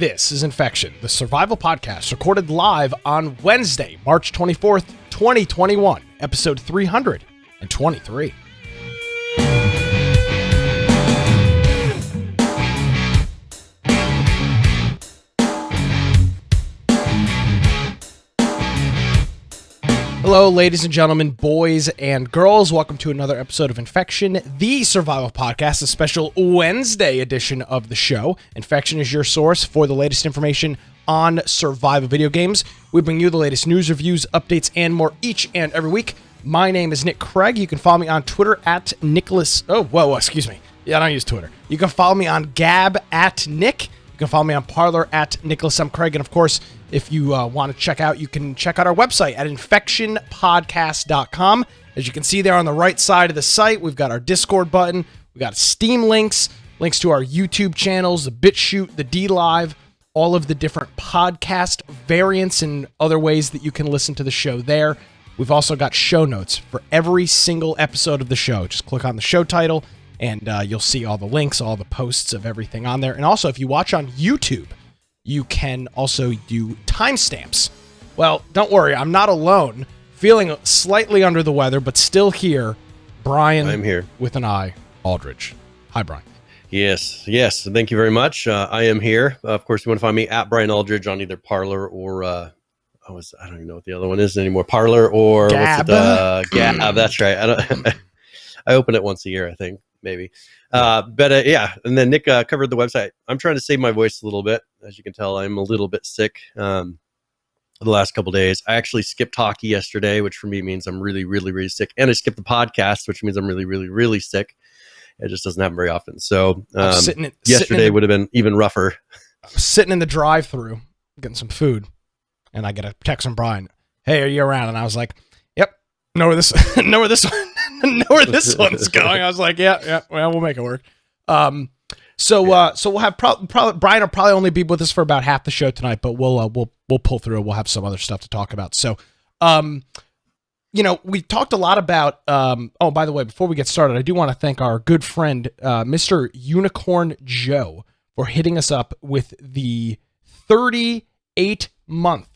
This is Infection, the survival podcast recorded live on Wednesday, March 24th, 2021, episode 323. Hello, ladies and gentlemen, boys and girls. Welcome to another episode of Infection, the survival podcast, a special Wednesday edition of the show. Infection is your source for the latest information on survival video games. We bring you the latest news, reviews, updates, and more each and every week. My name is Nick Craig. You can follow me on Twitter at Nicholas... excuse me. Yeah, I don't use Twitter. You can follow me on Gab at Nick. You can follow me on Parler at Nicholas M. Craig. And of course, if you want to check out, you can check out our website at infectionpodcast.com. As you can see there on the right side of the site, we've got our Discord button. We've got Steam links to our YouTube channels, the BitChute, the DLive, all of the different podcast variants and other ways that you can listen to the show there. We've also got show notes for every single episode of the show. Just click on the show title and you'll see all the links, all the posts of everything on there. And also, if you watch on YouTube, you can also do timestamps. Well, don't worry, I'm not alone. Feeling slightly under the weather, but still here. Brian, I'm here with an I, Aldridge. Hi, Brian. Yes. Thank you very much. I am here. Of course, you want to find me at Brian Aldridge on either Parler or I don't even know what the other one is anymore. Parler or Gab. Gab. That's right. I open it once a year, I think. Maybe. Yeah. And then Nick covered the website. I'm trying to save my voice a little bit. As you can tell, I'm a little bit sick the last couple days. I actually skipped hockey yesterday, which for me means I'm really, really, really sick. And I skipped the podcast, which means I'm really, really, really sick. It just doesn't happen very often. So yesterday would have been even rougher. I was sitting in the drive-thru getting some food, and I get a text from Brian. Hey, are you around? And I was like, yep. Know where this one's going. I was like, yeah. Well, we'll make it work. So we'll have probably Brian will probably only be with us for about half the show tonight, but we'll pull through. We'll have some other stuff to talk about. So, we talked a lot about. By the way, before we get started, I do want to thank our good friend, Mr. Unicorn Joe, for hitting us up with the 38-month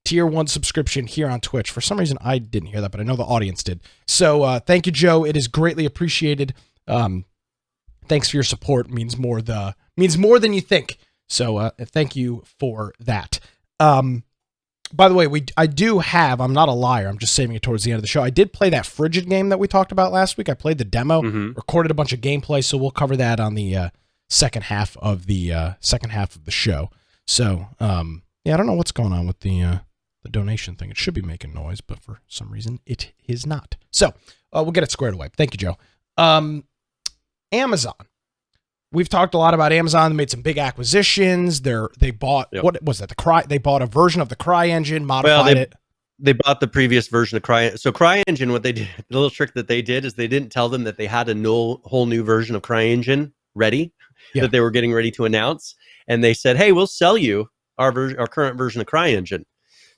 Tier 1 subscription here on Twitch. For some reason, I didn't hear that, but I know the audience did. So thank you, Joe. It is greatly appreciated. Thanks for your support. Means more than you think. So thank you for that. By the way, I'm not a liar. I'm just saving it towards the end of the show. I did play that FRIGID game that we talked about last week. I played the demo, recorded a bunch of gameplay, so we'll cover that on the second half of the show. So I don't know what's going on with the donation thing. It should be making noise, but for some reason it is not. So we'll get it squared away. Thank you, Joe. Amazon. We've talked a lot about Amazon. They made some big acquisitions. They bought What was that? They bought a version of the CryEngine, modified it. They bought the previous version of CryEngine. So CryEngine, what they did, the little trick that they did is they didn't tell them that they had a whole new version of CryEngine ready that they were getting ready to announce, and they said, "Hey, we'll sell you our current version of CryEngine."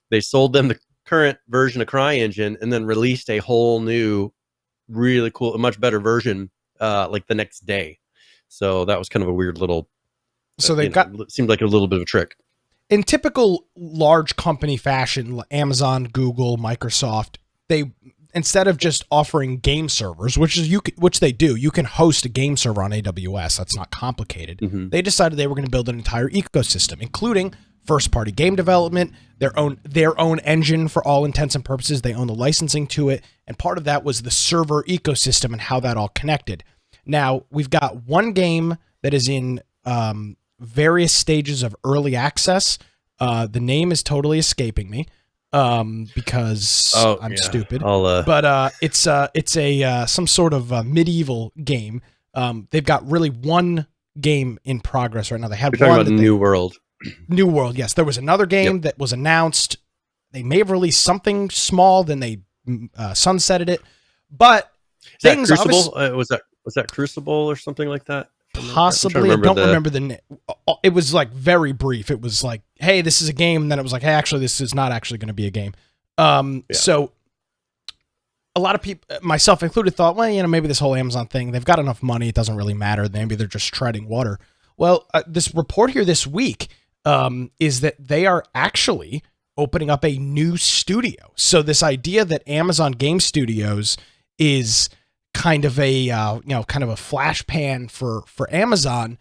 They sold them the current version of CryEngine and then released a whole new, really cool, a much better version like the next day. So that was kind of a weird little. So seemed like a little bit of a trick. In typical large company fashion, Amazon, Google, Microsoft, they instead of just offering game servers, which they do, you can host a game server on AWS. That's not complicated. They decided they were going to build an entire ecosystem, including first-party game development, their own engine for all intents and purposes. They own the licensing to it, and part of that was the server ecosystem and how that all connected. Now, we've got one game that is in various stages of early access. The name is totally escaping me because I'm stupid. But it's some sort of medieval game. They've got really one game in progress right now. They had You're talking about New World. New World, yes. There was another game that was announced. They may have released something small, then they sunsetted it. But things Crucible? Was that Crucible or something like that? Possibly. I don't remember the name. It was like very brief. It was like, hey, this is a game. And then it was like, hey, actually, this is not actually going to be a game. So a lot of people, myself included, thought, well, maybe this whole Amazon thing, they've got enough money. It doesn't really matter. Maybe they're just treading water. Well, this report here this week is that they are actually opening up a new studio. So this idea that Amazon Game Studios is kind of a kind of a flash pan for Amazon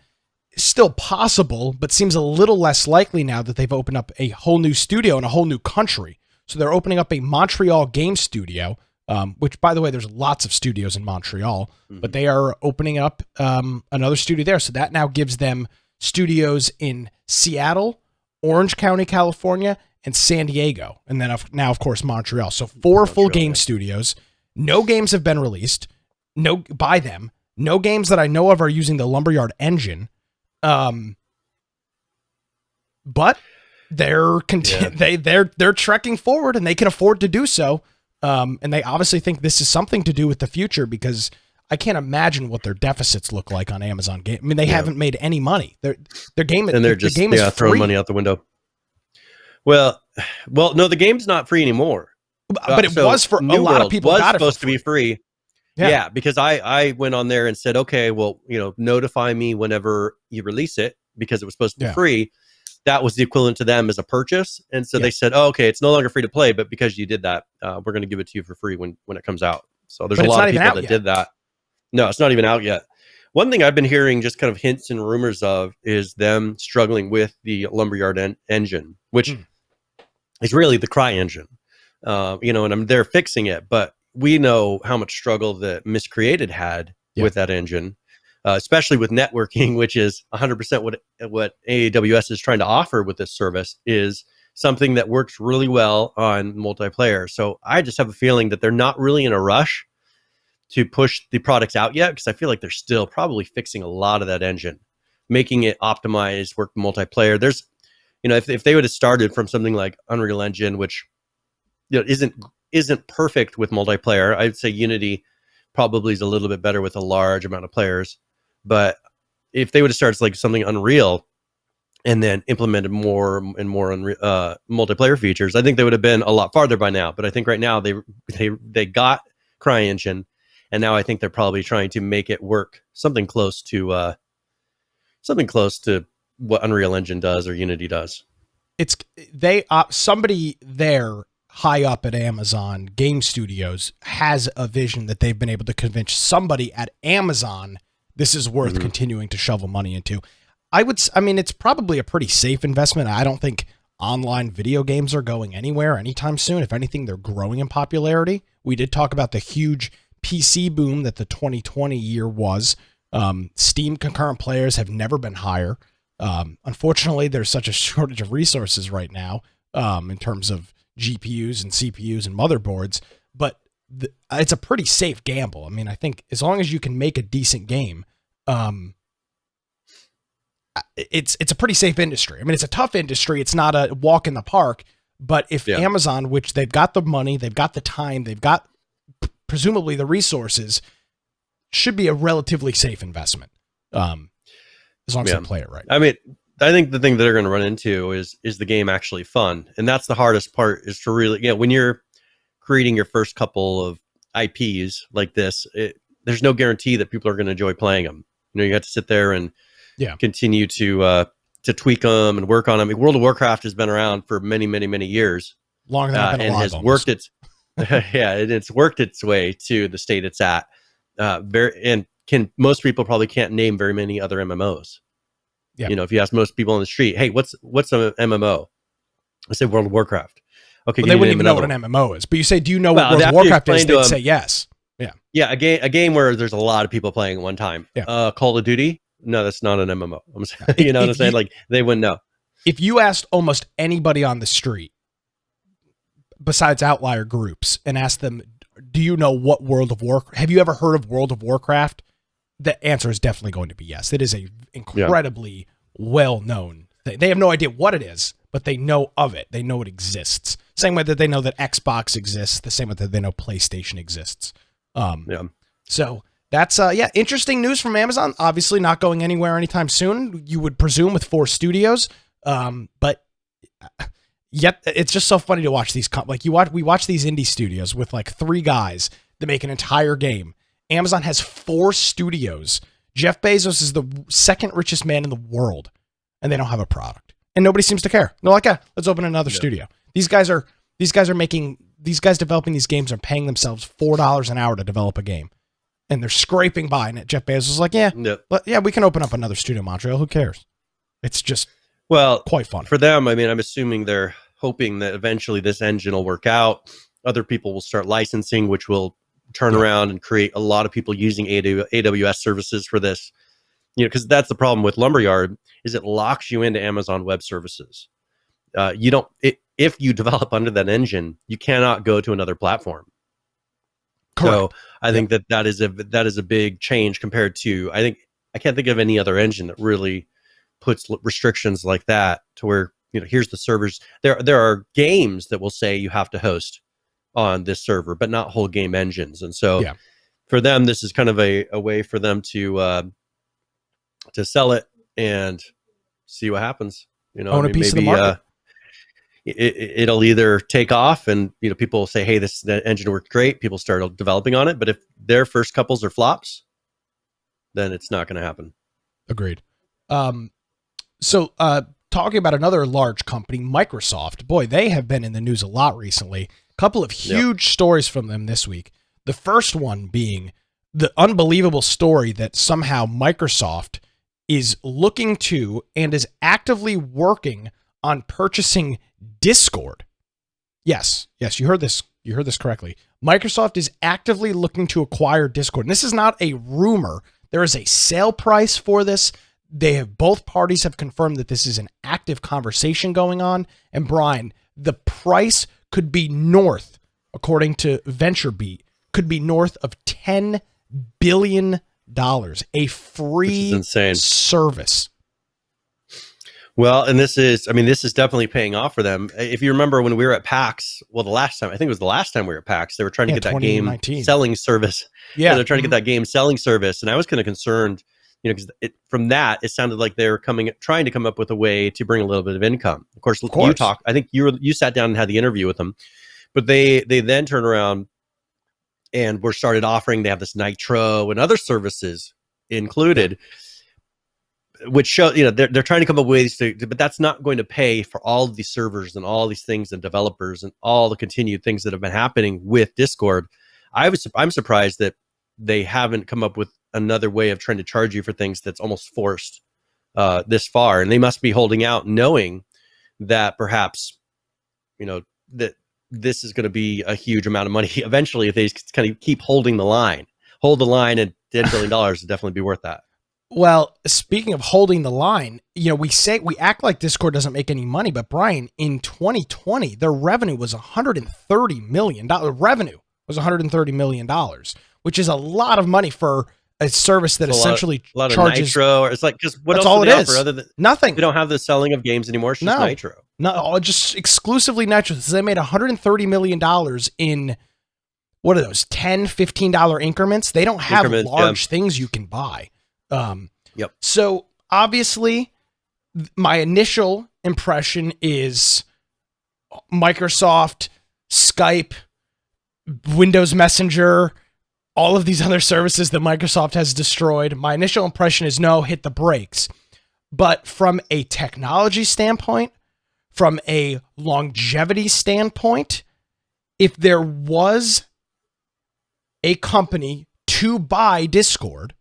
is still possible, but seems a little less likely now that they've opened up a whole new studio in a whole new country. So they're opening up a Montreal game studio, which, by the way, there's lots of studios in Montreal, but they are opening up another studio there. So that now gives them studios in Seattle, Orange County, California, and San Diego. And then now, of course, Montreal. So four full game studios. No games have been released by them. No games that I know of are using the Lumberyard engine. But they're trekking forward, and they can afford to do so. And they obviously think this is something to do with the future, because I can't imagine what their deficits look like on Amazon Game. I mean, they haven't made any money. Their game, and they're just throwing money out the window. Well, no, the game's not free anymore. But it was for a lot of people. Was got it supposed to be free. Yeah, because I went on there and said, okay, well, notify me whenever you release it, because it was supposed to be free. That was the equivalent to them as a purchase. And so they said, oh, okay, it's no longer free to play, but because you did that, we're going to give it to you for free when it comes out. So there's a lot of people that did that. No, it's not even out yet. One thing I've been hearing just kind of hints and rumors of is them struggling with the Lumberyard engine, which is really the Cry engine. And they're fixing it, but we know how much struggle that Miscreated had with that engine, especially with networking, which is 100% what AWS is trying to offer with this service, is something that works really well on multiplayer. So I just have a feeling that they're not really in a rush to push the products out yet, because I feel like they're still probably fixing a lot of that engine, making it optimized, work multiplayer. There's, if they would have started from something like Unreal Engine, which isn't perfect with multiplayer. I'd say Unity probably is a little bit better with a large amount of players. But if they would have started like something Unreal and then implemented more and more multiplayer features, I think they would have been a lot farther by now. But I think right now they got CryEngine, and now I think they're probably trying to make it work something close to what Unreal Engine does or Unity does. It's somebody there high up at Amazon Game Studios has a vision that they've been able to convince somebody at Amazon this is worth continuing to shovel money into. It's probably a pretty safe investment. I don't think online video games are going anywhere anytime soon. If anything, they're growing in popularity. We did talk about the huge PC boom that the 2020 year was. Steam concurrent players have never been higher. Unfortunately, there's such a shortage of resources right now in terms of GPUs and CPUs and motherboards, but it's a pretty safe gamble. I mean, I think as long as you can make a decent game, it's a pretty safe industry. I mean, it's a tough industry. It's not a walk in the park, but if Amazon, which they've got the money, they've got the time, they've got presumably the resources, should be a relatively safe investment. As long as they play it right. I mean, I think the thing that they're going to run into is the game actually fun? And that's the hardest part, is to really, when you're creating your first couple of IPs like this, there's no guarantee that people are going to enjoy playing them. You have to sit there and continue to tweak them and work on them. I mean, World of Warcraft has been around for many, many, many years. Longer than I've been alive, has worked its it's worked its way to the state it's at. Most people probably can't name very many other MMOs. Yeah. If you ask most people on the street, hey, what's an MMO? I say World of Warcraft. Okay, they wouldn't even know what an MMO is. But you say, do you know what World of Warcraft is? They'd say yes. Yeah. Yeah, a game where there's a lot of people playing at one time. Yeah. Call of Duty? No, that's not an MMO. You know what I'm saying? Like, they wouldn't know. If you asked almost anybody on the street, besides outlier groups, and asked them, do you know what have you ever heard of World of Warcraft? The answer is definitely going to be yes. It is a incredibly well-known thing. They have no idea what it is, but they know of it. They know it exists. Same way that they know that Xbox exists, the same way that they know PlayStation exists. So that's interesting news from Amazon. Obviously not going anywhere anytime soon, you would presume, with 4 studios. But yet it's just so funny to watch these we watch these indie studios with like 3 guys that make an entire game. Amazon has 4 studios. Jeff Bezos is the second richest man in the world, and they don't have a product. and nobody seems to care. They're like, let's open another studio. These guys developing these games are paying themselves $4 an hour to develop a game, and they're scraping by. And Jeff Bezos is like, we can open up another studio in Montreal. Who cares? It's just quite fun for them. I mean, I'm assuming they're hoping that eventually this engine will work out. Other people will start licensing, which will turn around and create a lot of people using AWS services for this. Because that's the problem with Lumberyard, is it locks you into Amazon Web Services. If you develop under that engine, you cannot go to another platform. Correct. So I think that is a big change compared to, I can't think of any other engine that really puts restrictions like that to where, here's the servers. There are games that will say you have to host on this server, but not whole game engines. And so for them, this is kind of a way for them to sell it and see what happens. Own a piece of the market. It'll either take off and people will say, hey, that engine worked great, people start developing on it, but if their first couples are flops, then it's not going to happen. Agreed. So talking about another large company, Microsoft, boy, they have been in the news a lot recently. A couple of huge stories from them this week. The first one being the unbelievable story that somehow Microsoft is looking to and is actively working on purchasing Discord. Yes, you heard this. You heard this correctly. Microsoft is actively looking to acquire Discord. And this is not a rumor. There is a sale price for this. Both parties have confirmed that this is an active conversation going on. And Brian, the price could be north, according to VentureBeat, could be north of $10 billion. A free service. Well, and this is definitely paying off for them. If you remember when we were at PAX, I think it was the last time we were at PAX, they were trying to get that game selling service. Yeah, they're trying to get that game selling service. And I was kind of concerned, because from that, it sounded like they were trying to come up with a way to bring a little bit of income. Of course. I think you sat down and had the interview with them, but they then turned around and were started offering, they have this Nitro and other services included. Which show, they're trying to come up with ways but that's not going to pay for all of these servers and all these things and developers and all the continued things that have been happening with Discord. I'm surprised that they haven't come up with another way of trying to charge you for things that's almost forced this far. And they must be holding out, knowing that perhaps, that this is going to be a huge amount of money eventually if they kind of keep holding the line. Hold the line, and $10 billion would definitely be worth that. Well, speaking of holding the line, we act like Discord doesn't make any money, but Brian, in 2020, their revenue was $130 million. Revenue was $130 million, which is a lot of money for a service that essentially a lot charges. Of Nitro, it's like, because what that's else all do it they is. offer other than nothing? They don't have the selling of games anymore. It's just Nitro. No, just exclusively Nitro. So they made $130 million in, what are those, $10, $15 increments? They don't have large things you can buy. So obviously, my initial impression is Microsoft, Skype, Windows Messenger, all of these other services that Microsoft has destroyed. My initial impression is no, hit the brakes. But from a technology standpoint, from a longevity standpoint, if there was a company to buy Discord,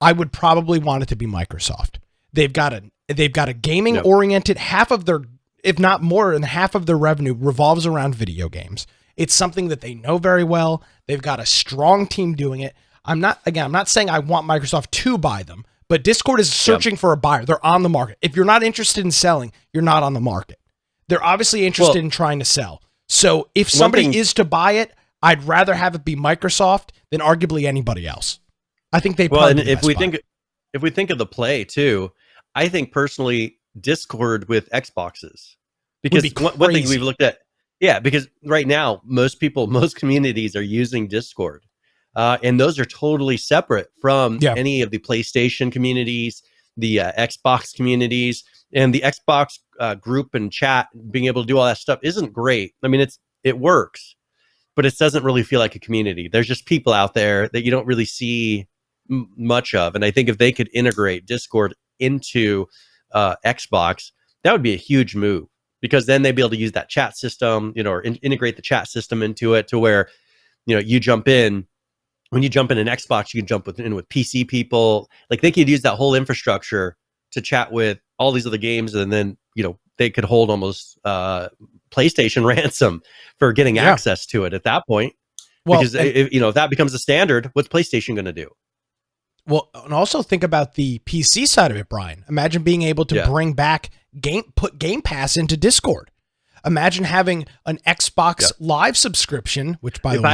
I would probably want it to be Microsoft. They've got a gaming oriented, half of their, if not more than half of their revenue revolves around video games. It's something that they know very well. They've got a strong team doing it. I'm not saying I want Microsoft to buy them, but Discord is searching for a buyer. They're on the market. If you're not interested in selling, you're not on the market. They're obviously interested in trying to sell. So if somebody is to buy it, I'd rather have it be Microsoft than arguably anybody else. I think they. And if we think of the play too, I think personally Discord with Xboxes, because one thing we've looked at, because right now most communities are using Discord, and those are totally separate from any of the PlayStation communities, the Xbox communities, and the Xbox group and chat. Being able to do all that stuff isn't great. I mean, it works, but it doesn't really feel like a community. There's just people out there that you don't really see much of. And I think if they could integrate Discord into Xbox, That would be a huge move, because then they'd be able to use that chat system, or integrate the chat system into it, to where, you jump in. When you jump in an Xbox, you can jump in with PC people. Like, they could use that whole infrastructure to chat with all these other games, and then they could hold almost PlayStation ransom for getting access to it at that point. Well, because if that becomes a standard, what's PlayStation going to do? Well, and also think about the PC side of it, Brian. Imagine being able to bring back put Game Pass into Discord. Imagine having an Xbox Live subscription, which by the way,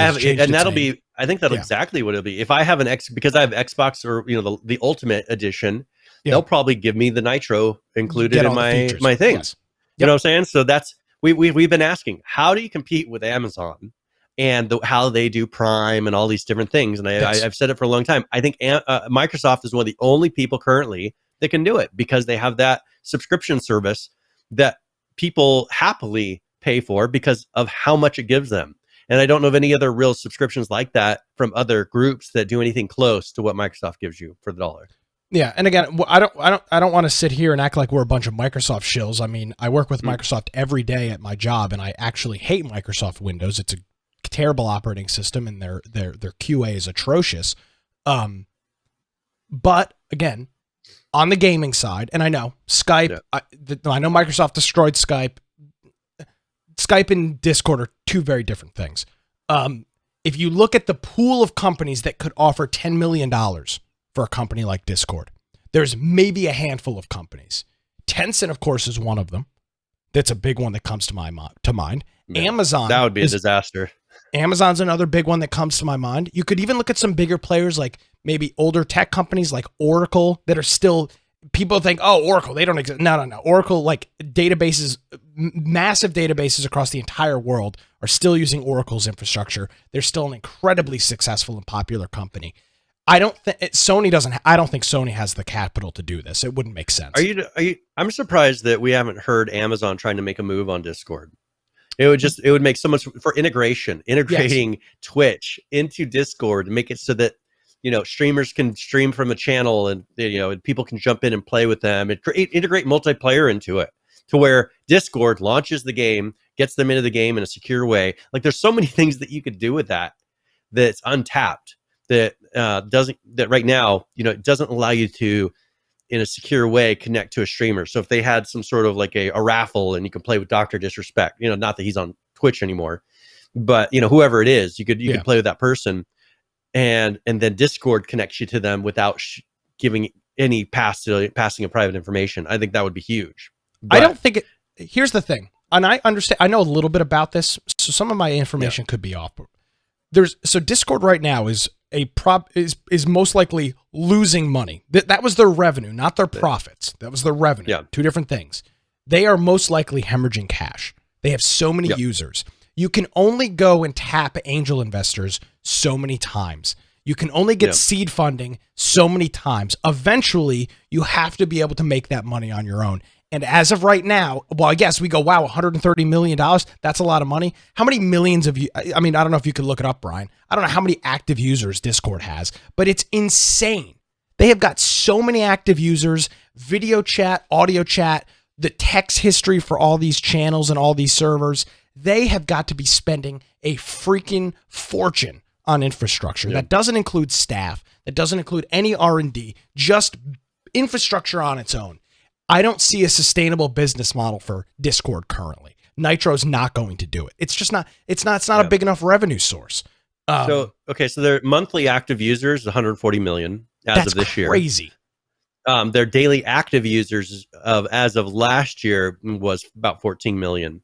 I think that'll exactly what it'll be. If I have because I have Xbox, or the Ultimate Edition, they'll probably give me the Nitro included in my thing. Yes. You know what I'm saying? So that's we've been asking, how do you compete with Amazon and how they do Prime and all these different things? And I've said it for a long time. I think Microsoft is one of the only people currently that can do it, because they have that subscription service that people happily pay for because of how much it gives them. And I don't know of any other real subscriptions like that from other groups that do anything close to what Microsoft gives you for the dollar. Yeah, and again, I don't want to sit here and act like we're a bunch of Microsoft shills. I mean, I work with Microsoft every day at my job, and I actually hate Microsoft Windows. It's a terrible operating system, and their QA is atrocious. But again, on the gaming side, and I know Skype, I know Microsoft destroyed Skype. Skype and Discord are two very different things. If you look at the pool of companies that could offer $10 million for a company like Discord, there's maybe a handful of companies. Tencent, of course, is one of them. That's a big one that comes to my mind. Yeah, Amazon. That would be a disaster. Amazon's another big one that comes to my mind. You could even look at some bigger players, like maybe older tech companies like Oracle, that are still, people think, oh, Oracle, they don't exist. No. Oracle, like databases, massive databases across the entire world, are still using Oracle's infrastructure. They're still an incredibly successful and popular company. I don't think Sony has the capital to do this. It wouldn't make sense. Are you? I'm surprised that we haven't heard Amazon trying to make a move on Discord. It would make so much for integrating Twitch into Discord, make it so that streamers can stream from a channel, and and people can jump in and play with them, and integrate multiplayer into it, to where Discord launches the game, gets them into the game in a secure way. Like, there's so many things that you could do with that's untapped, that right now it doesn't allow you to, in a secure way, connect to a streamer. So if they had some sort of like a raffle, and you can play with Dr. Disrespect, not that he's on Twitch anymore, but whoever it is, you could play with that person, and then Discord connects you to them without giving any passing of private information. I think that would be huge. But I don't think it. Here's the thing, and I understand. I know a little bit about this, so some of my information could be off. So Discord right now is is most likely losing money. That was their revenue, not their profits. That was their revenue. Yeah. Two different things. They are most likely hemorrhaging cash. They have so many users. You can only go and tap angel investors so many times. You can only get seed funding so many times. Eventually, you have to be able to make that money on your own. And as of right now, well, I guess we go, wow, $130 million. That's a lot of money. How many millions of you? I mean, I don't know if you could look it up, Brian. I don't know how many active users Discord has, but it's insane. They have got so many active users, video chat, audio chat, the text history for all these channels and all these servers. They have got to be spending a freaking fortune on infrastructure. That doesn't include staff. That doesn't include any R&D, just infrastructure on its own. I don't see a sustainable business model for Discord currently. Nitro's not going to do it. It's just not. It's not a big enough revenue source. So their monthly active users is 140 million as of this year. Crazy. Their daily active users as of last year was about 14 million.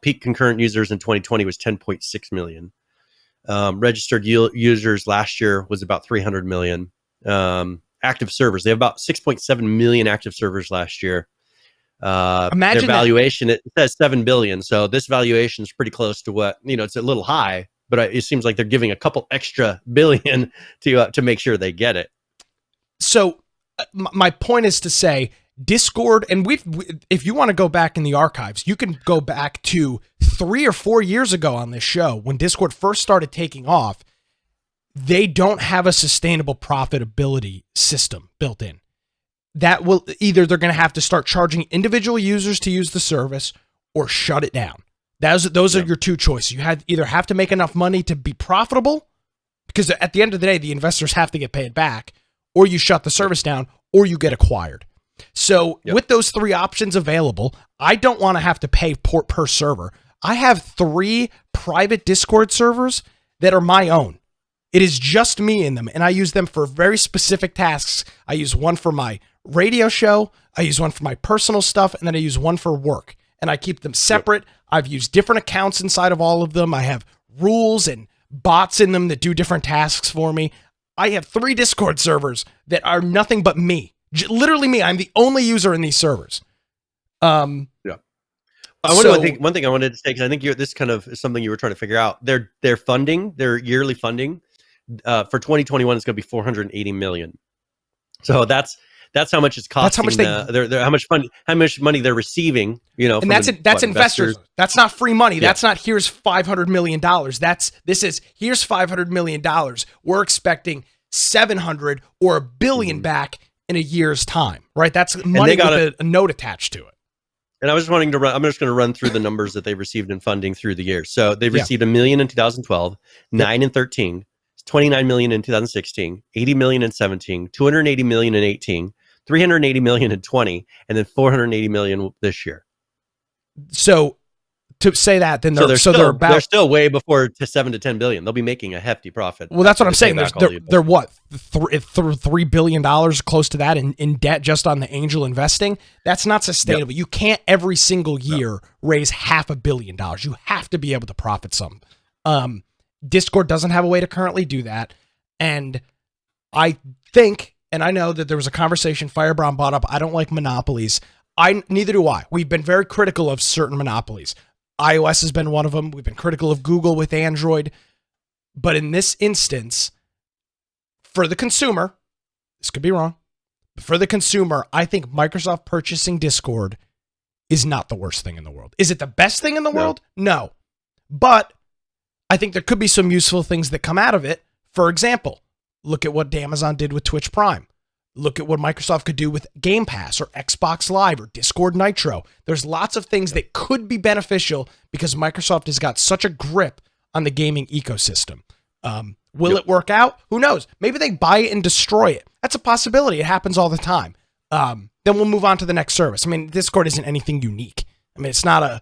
Peak concurrent users in 2020 was 10.6 million. Registered users last year was about 300 million. Active servers, they have about 6.7 million active servers last year. Imagine their valuation, it says 7 billion. So this valuation is pretty close to what, it's a little high, but it seems like they're giving a couple extra billion to make sure they get it. So my point is to say Discord, and if you want to go back in the archives, you can go back to 3 or 4 years ago on this show when Discord first started taking off. They don't have a sustainable profitability system built in. that will either they're going to have to start charging individual users to use the service or shut it down. Those are your two choices. You either have to make enough money to be profitable, because at the end of the day, the investors have to get paid back, or you shut the service down, or you get acquired. So with those three options available, I don't want to have to pay per server. I have 3 private Discord servers that are my own. It is just me in them, and I use them for very specific tasks. I use one for my radio show, I use one for my personal stuff, and then I use one for work. And I keep them separate. I've used different accounts inside of all of them. I have rules and bots in them that do different tasks for me. I have 3 Discord servers that are nothing but me. Literally me. I'm the only user in these servers. I think one thing I wanted to say, because I think this kind of is something you were trying to figure out. Their funding, their yearly funding for 2021 is going to be $480 million. So that's how much it's costing. How much money they're receiving. And that's investors. That's not free money. Yeah. That's not here's $500 million. This is here's $500 million. We're expecting 700 or $1 billion back in a year's time. Right? That's money with a note attached to it. And I'm just going to run through the numbers that they've received in funding through the years. So they've received $1 million in 2012, $9 in 13, $29 million in 2016, $80 million in 17, $280 million in 18, $380 million in 20, and then $480 million this year. So to say that, then they're still way before to $7 to $10 billion. They'll be making a hefty profit. Well, that's what I'm saying. They're what, $3 billion, close to that in debt just on the angel investing. That's not sustainable. You can't every single year raise $500 million. You have to be able to profit some. Discord doesn't have a way to currently do that, and I think, and I know that there was a conversation Firebrand brought up. I don't like monopolies. Neither do I. We've been very critical of certain monopolies. iOS has been one of them. We've been critical of Google with Android. But in this instance, for the consumer, this could be wrong, but for the consumer, I think Microsoft purchasing Discord is not the worst thing in the world. Is it the best thing in the world? No. But I think there could be some useful things that come out of it. For example, look at what Amazon did with Twitch Prime. Look at what Microsoft could do with Game Pass or Xbox Live or Discord Nitro. There's lots of things that could be beneficial because Microsoft has got such a grip on the gaming ecosystem. Will it work out? Who knows? Maybe they buy it and destroy it. That's a possibility. It happens all the time. Then we'll move on to the next service. I mean, Discord isn't anything unique. I mean, it's not a...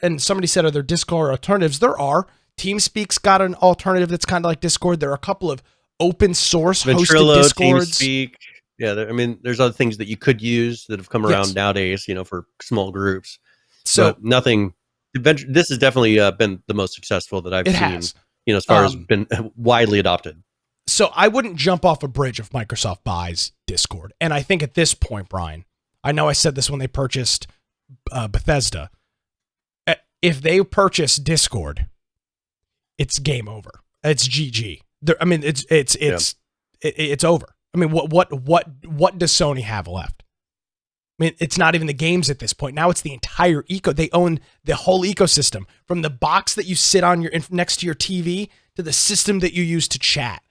and somebody said, are there Discord alternatives? There are. TeamSpeak's got an alternative that's kind of like Discord. There are a couple of open source hosted Discords. TeamSpeak. Yeah, there's other things that you could use that have come around nowadays, for small groups. So nothing. This has definitely been the most successful that I've seen. Has. As far as been widely adopted. So I wouldn't jump off a bridge if Microsoft buys Discord. And I think at this point, Brian, I know I said this when they purchased Bethesda. If they purchase Discord, it's game over. It's GG. It's over. I mean, what does Sony have left? I mean, it's not even the games at this point. Now it's the entire They own the whole ecosystem, from the box that you sit on next to your TV to the system that you use to chat.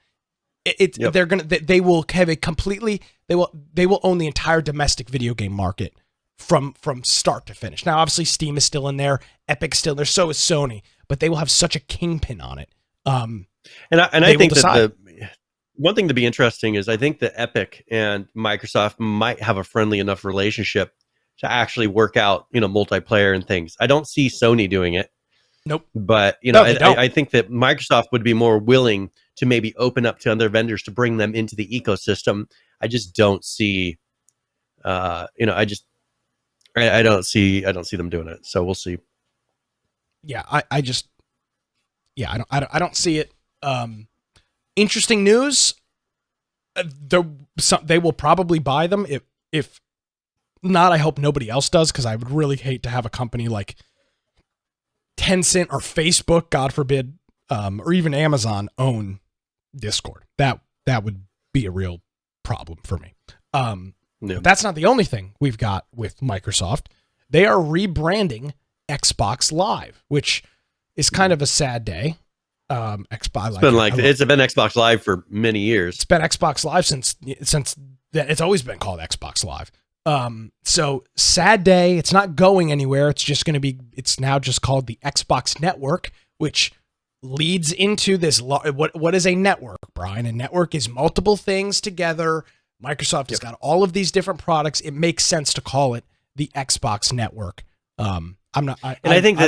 They will have a completely. They will own the entire domestic video game market from start to finish. Now, obviously, Steam is still in there, Epic's still in there, so is Sony, but they will have such a kingpin on it. And I think that one thing to be interesting is I think that Epic and Microsoft might have a friendly enough relationship to actually work out, multiplayer and things. I don't see Sony doing it. Nope. But, I think that Microsoft would be more willing to maybe open up to other vendors to bring them into the ecosystem. I just don't see, I don't see them doing it. So we'll see. Yeah, I don't see it. Interesting news. They will probably buy them. If not, I hope nobody else does, because I would really hate to have a company like Tencent or Facebook, God forbid, or even Amazon own Discord. That would be a real problem for me. That's not the only thing we've got with Microsoft. They are rebranding Xbox Live, which is kind of a sad day. Xbox Live. It's been Xbox Live for many years. It's been Xbox Live since It's always been called Xbox Live. So sad day. It's not going anywhere. It's now just called the Xbox Network, which leads into this. What is a network, Brian? A network is multiple things together. Microsoft has got all of these different products. It makes sense to call it the Xbox Network. I think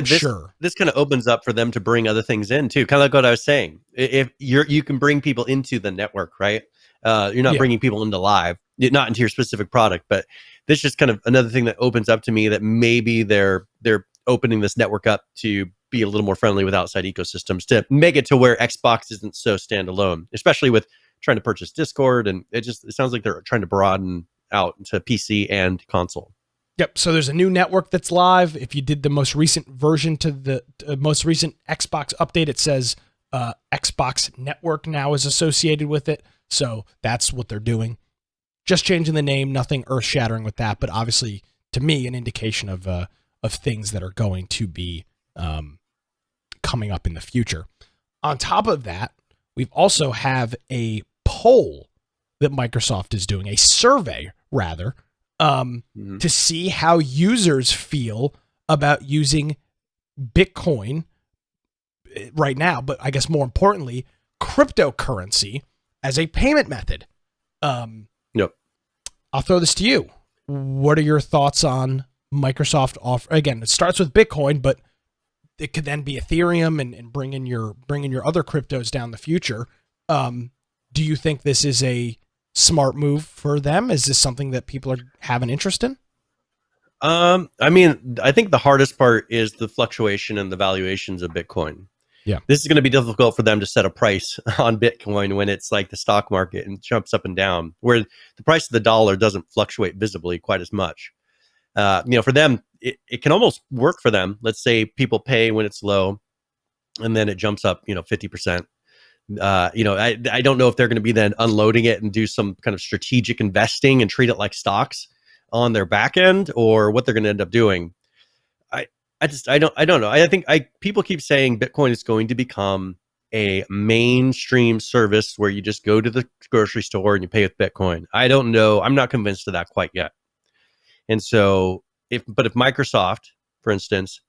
this kind of opens up for them to bring other things in too. Kind of like what I was saying. If you can bring people into the network, right? You're not bringing people into live, not into your specific product, but this is just kind of another thing that opens up to me that maybe they're opening this network up to be a little more friendly with outside ecosystems, to make it to where Xbox isn't so standalone, especially with trying to purchase Discord. And it sounds like they're trying to broaden out into PC and console. Yep. So there's a new network that's live. If you did the most recent version to the most recent Xbox update, it says Xbox Network now is associated with it. So that's what they're doing. Just changing the name, nothing earth-shattering with that, but obviously, to me, an indication of things that are going to be coming up in the future. On top of that, we've also have a poll that Microsoft is doing, a survey rather, to see how users feel about using Bitcoin right now, but I guess more importantly, cryptocurrency as a payment method. Yep. I'll throw this to you. What are your thoughts on Microsoft offer? Again, it starts with Bitcoin, but it could then be Ethereum and bring in your other cryptos down the future. Do you think this is a smart move for them? Is this something that people have an interest in? I mean, I think the hardest part is the fluctuation and the valuations of Bitcoin. Yeah. This is going to be difficult for them to set a price on Bitcoin when it's like the stock market and jumps up and down, where the price of the dollar doesn't fluctuate visibly quite as much. For them, it can almost work for them. Let's say people pay when it's low and then it jumps up, 50%. I don't know if they're going to be then unloading it and do some kind of strategic investing and treat it like stocks on their back end, or what they're going to end up doing. I don't know. I think people keep saying Bitcoin is going to become a mainstream service where you just go to the grocery store and you pay with Bitcoin. I don't know. I'm not convinced of that quite yet. And so if Microsoft, for instance,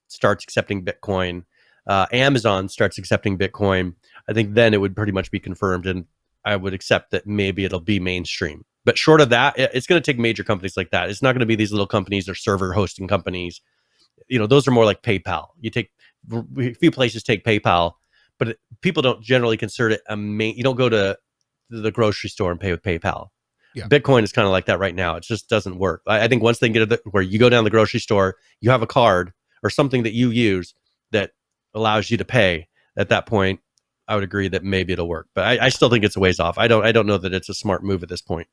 starts accepting Bitcoin, Amazon starts accepting Bitcoin, I think then it would pretty much be confirmed, and I would accept that maybe it'll be mainstream. But short of that, it's going to take major companies like that. It's not going to be these little companies or server hosting companies. Those are more like PayPal. A few places take PayPal, but people don't generally consider it you don't go to the grocery store and pay with PayPal. Yeah. Bitcoin is kind of like that right now. It just doesn't work. I think once they get it where you go down the grocery store, you have a card or something that you use that allows you to pay, at that point, I would agree that maybe it'll work. But I still think it's a ways off. I don't know that it's a smart move at this point.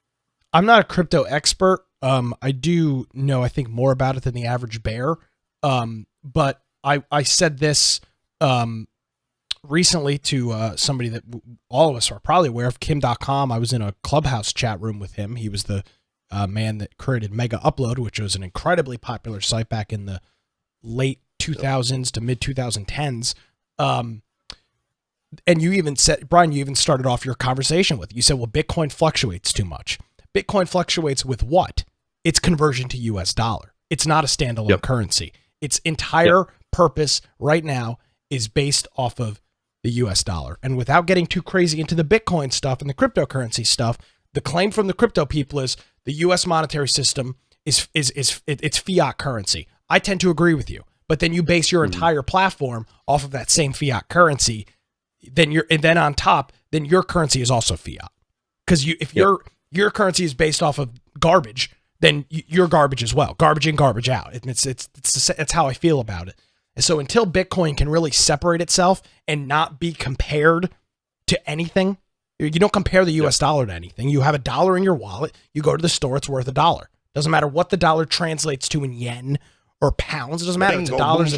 I'm not a crypto expert. I do know, I think, more about it than the average bear. But I said this recently to somebody that all of us are probably aware of, Kim.com. I was in a Clubhouse chat room with him. He was the man that created Mega Upload, which was an incredibly popular site back in the late 2000s to mid 2010s. And you even said, Brian, you even started off your conversation with, you said, well, Bitcoin fluctuates too much. Bitcoin fluctuates with what? Its conversion to US dollar. It's not a standalone currency. Its entire purpose right now is based off of the US dollar. And without getting too crazy into the Bitcoin stuff and the cryptocurrency stuff, the claim from the crypto people is the US monetary system is it's fiat currency. I tend to agree with you. But then you base your entire platform off of that same fiat currency, then on top, then your currency is also fiat. Because if your currency is based off of garbage, then you're garbage as well. Garbage in, garbage out. It's how I feel about it. And so until Bitcoin can really separate itself and not be compared to anything, you don't compare the US dollar to anything. You have a dollar in your wallet. You go to the store, it's worth $1. Doesn't matter what the dollar translates to in yen or pounds. It doesn't matter. It's $1. It's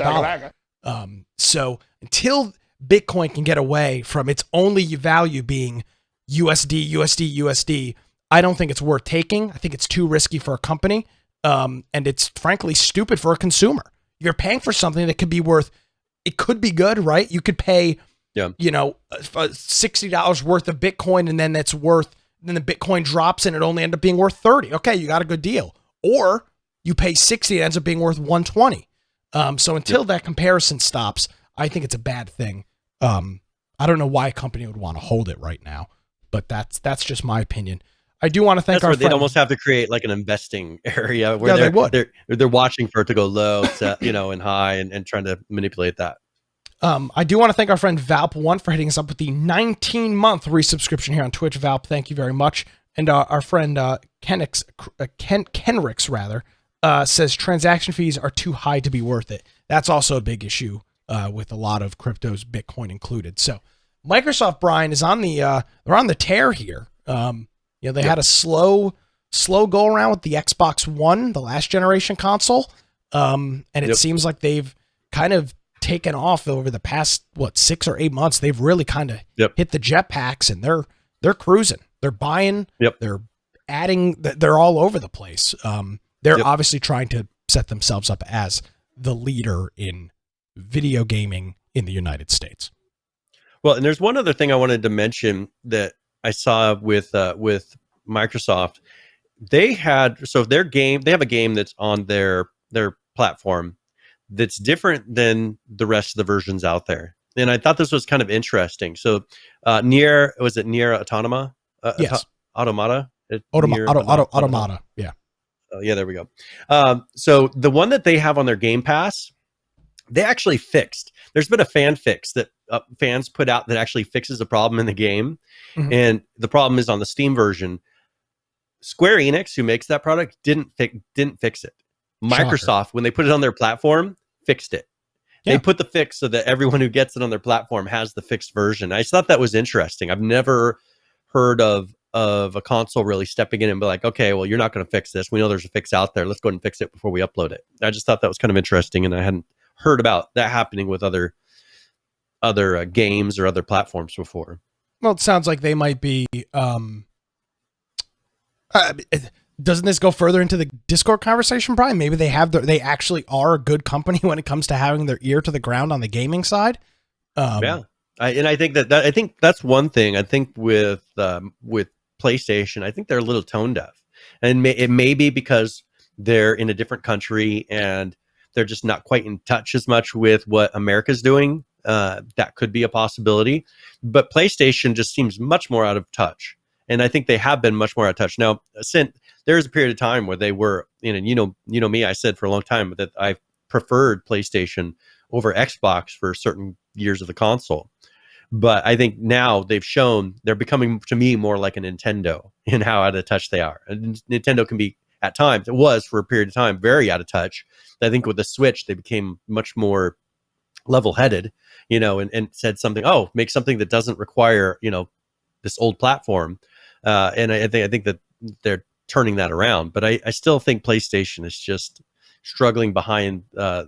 $1. So until Bitcoin can get away from its only value being USD, I don't think it's worth taking. I think it's too risky for a company. And it's frankly stupid for a consumer. You're paying for something that could be worth, it could be good, right? You could pay, $60 worth of Bitcoin, and then that's worth then the Bitcoin drops and it only ended up being worth 30. Okay, you got a good deal. Or you pay 60, it ends up being worth 120. So until that comparison stops, I think it's a bad thing. I don't know why a company would want to hold it right now, but that's just my opinion. I do want to thank our friend. They'd almost have to create like an investing area where they're watching for it to go low, and high, and trying to manipulate that. I do want to thank our friend Valp1 for hitting us up with the 19-month resubscription here on Twitch. Valp, thank you very much. And our friend Kenrix says transaction fees are too high to be worth it. That's also a big issue with a lot of cryptos, Bitcoin included. So Microsoft, Brian, is on the they're on the tear here. They had a slow go around with the Xbox One, the last generation console, and it seems like they've kind of taken off over the past 6 or 8 months. They've really kind of hit the jetpacks, and they're cruising. They're buying. They're adding. They're all over the place. They're obviously trying to set themselves up as the leader in video gaming in the United States. Well, and there's one other thing I wanted to mention that I saw with Microsoft. They have a game that's on their platform that's different than the rest of the versions out there. And I thought this was kind of interesting. So Nier Automata? Yes. Automata? Automata. Yeah. Oh, yeah, there we go. So the one that they have on their Game Pass, they actually fixed. There's been a fan fix that fans put out that actually fixes a problem in the game. Mm-hmm. And the problem is on the Steam version. Square Enix, who makes that product, didn't fix it. Microsoft, when they put it on their platform, fixed it. Yeah. They put the fix so that everyone who gets it on their platform has the fixed version. I just thought that was interesting. I've never heard of a console really stepping in and be like, okay, well, you're not going to fix this. We know there's a fix out there. Let's go ahead and fix it before we upload it. I just thought that was kind of interesting, and I hadn't heard about that happening with other games or other platforms before. Well, it sounds like they might be. Doesn't this go further into the Discord conversation, Brian? Maybe they actually are a good company when it comes to having their ear to the ground on the gaming side. I think I think that's one thing. I think with PlayStation, I think they're a little tone deaf, and it may be because they're in a different country and they're just not quite in touch as much with what America's doing. That could be a possibility, but PlayStation just seems much more out of touch. And I think they have been much more out of touch. Now, since there was a period of time where they were, you know me, I said for a long time that I preferred PlayStation over Xbox for certain years of the console. But I think now they've shown they're becoming, to me, more like a Nintendo in how out of touch they are. And Nintendo can be, at times, it was for a period of time, very out of touch. I think with the Switch, they became much more level-headed, and said something, make something that doesn't require, this old platform. And I think that they're turning that around, but I still think PlayStation is just struggling behind a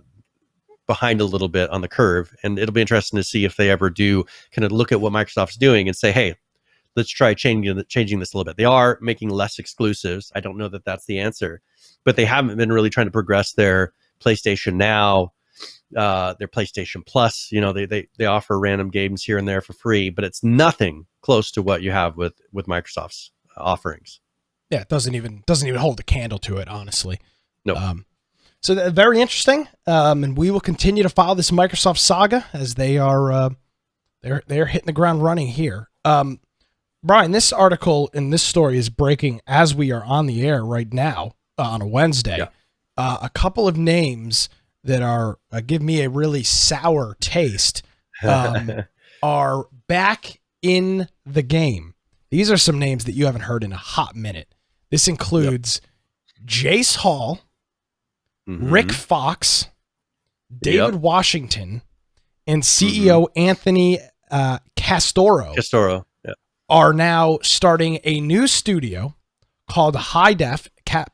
little bit on the curve, and it'll be interesting to see if they ever do kind of look at what Microsoft's doing and say, hey, let's try changing this a little bit. They are making less exclusives. I don't know that that's the answer, but they haven't been really trying to progress their PlayStation Now, their PlayStation Plus. They offer random games here and there for free, but it's nothing close to what you have with Microsoft's offerings. Yeah, it doesn't even hold a candle to it, honestly. No. So very interesting, and we will continue to follow this Microsoft saga as they are they're hitting the ground running here. Brian, this article and this story is breaking as we are on the air right now on a Wednesday. Yeah. A couple of names that are give me a really sour taste are back in the game. These are some names that you haven't heard in a hot minute. This includes Jace Hall, Rick Fox, David Washington, and CEO Anthony Castoro are now starting a new studio called HiDef,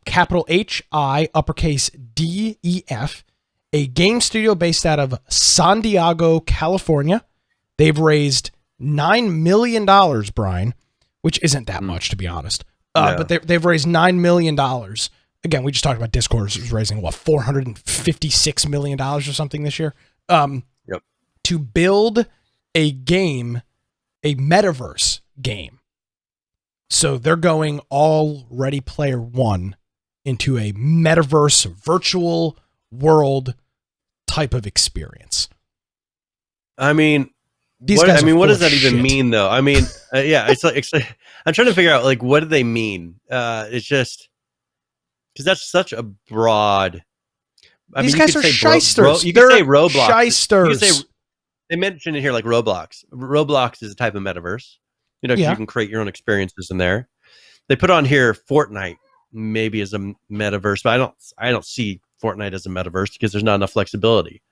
capital H-I, uppercase D-E-F, a game studio based out of San Diego, California. They've raised $9 million, Brian, which isn't that much, to be honest. But they've raised $9 million. Again, we just talked about Discord was raising, $456 million or something this year? To build a game, a metaverse game. So they're going all Ready Player One into a metaverse virtual world type of experience. I mean, These what, guys I mean, are what full does of that even shit. mean, though? I mean, yeah, it's like I'm trying to figure out like what do they mean? It's just because that's such a broad. I These mean, you guys could are say shysters. you could They're say Roblox. You could say shysters. they mentioned it here like Roblox. Roblox is a type of metaverse. You know, because Yeah. you can create your own experiences in there. They put on here Fortnite maybe as a metaverse, but I don't see Fortnite as a metaverse because there's not enough flexibility.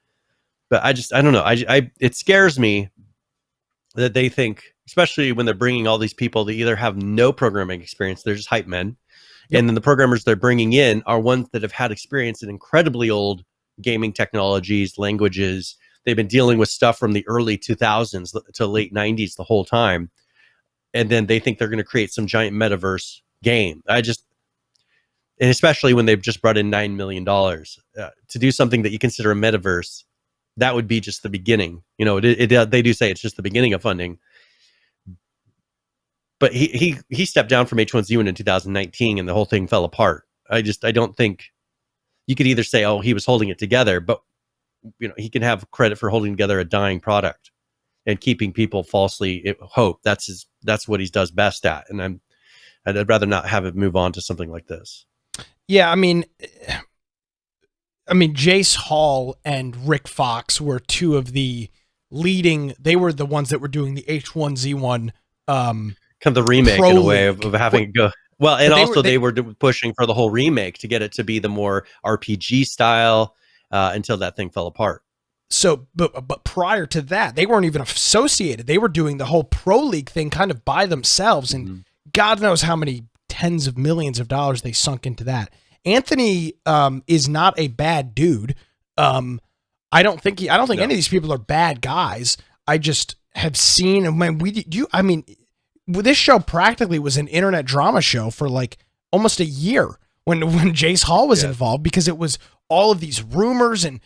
But I don't know. It scares me that they think, especially when they're bringing all these people that either have no programming experience, they're just hype men, Yep. and then the programmers they're bringing in are ones that have had experience in incredibly old gaming technologies, languages. They've been dealing with stuff from the early 2000s to late 90s the whole time, and then they think they're going to create some giant metaverse game. And especially when they've just brought in $9 million to do something that you consider a metaverse, that would be just the beginning. You know, they do say it's just the beginning of funding. But he stepped down from H1Z1 in 2019, and the whole thing fell apart. I don't think you could either say, oh, he was holding it together, but you know, he can have credit for holding together a dying product and keeping people falsely hope. That's what he does best at. And I'd rather not have it move on to something like this. Yeah, I mean, Jace Hall and Rick Fox were two of the leading. They were the ones that were doing the H1Z1. Kind of the remake in a way of having it go. Well, and also they were pushing for the whole remake to get it to be the more RPG style until that thing fell apart. So, but prior to that, they weren't even associated. They were doing the whole Pro League thing kind of by themselves, and God knows how many tens of millions of dollars they sunk into that. Anthony is not a bad dude. I don't think any of these people are bad guys. I just have seen, and when this show practically was an internet drama show for like almost a year when Jace Hall was involved, because it was all of these rumors and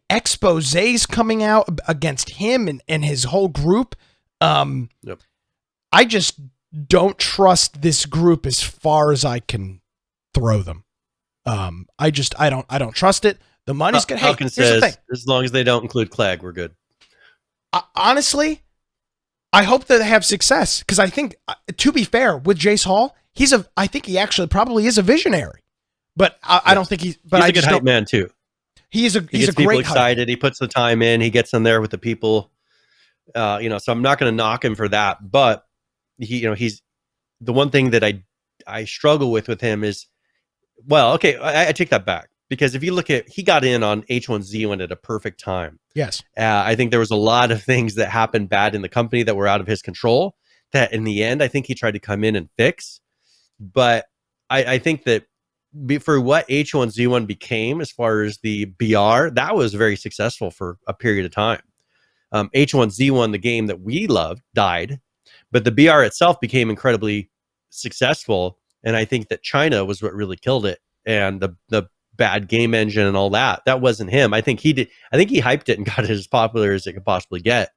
exposés coming out against him and his whole group. I just don't trust this group as far as I can throw them. I don't trust it. The money's good. Hey, here's the thing. As long as they don't include Clegg, we're good. Honestly, I hope that they have success, because I think, to be fair, with Jace Hall, I think he actually probably is a visionary, but I don't think he's a good hype man too. He's a great people excited. Hype. He puts the time in. He gets in there with the people. So I'm not going to knock him for that, but he's the one thing that I struggle with him is, well, okay, I take that back, because if you look at, he got in on H1Z1 at a perfect time. Yes. I think there was a lot of things that happened bad in the company that were out of his control that in the end, I think he tried to come in and fix. But I think that for what H1Z1 became, as far as the BR, that was very successful for a period of time. H1Z1, the game that we loved, died, but the BR itself became incredibly successful. And I think that China was what really killed it, and the bad game engine and all that wasn't him. I think he hyped it and got it as popular as it could possibly get.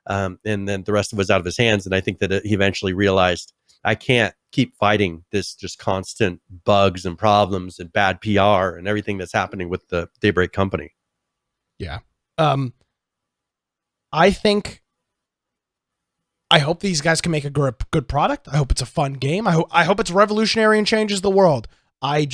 And then the rest of it was out of his hands. And I think that he eventually realized, I can't keep fighting this just constant bugs and problems and bad PR and everything that's happening with the Daybreak company. Yeah. I hope these guys can make a good product. I hope it's a fun game. I hope it's revolutionary and changes the world. We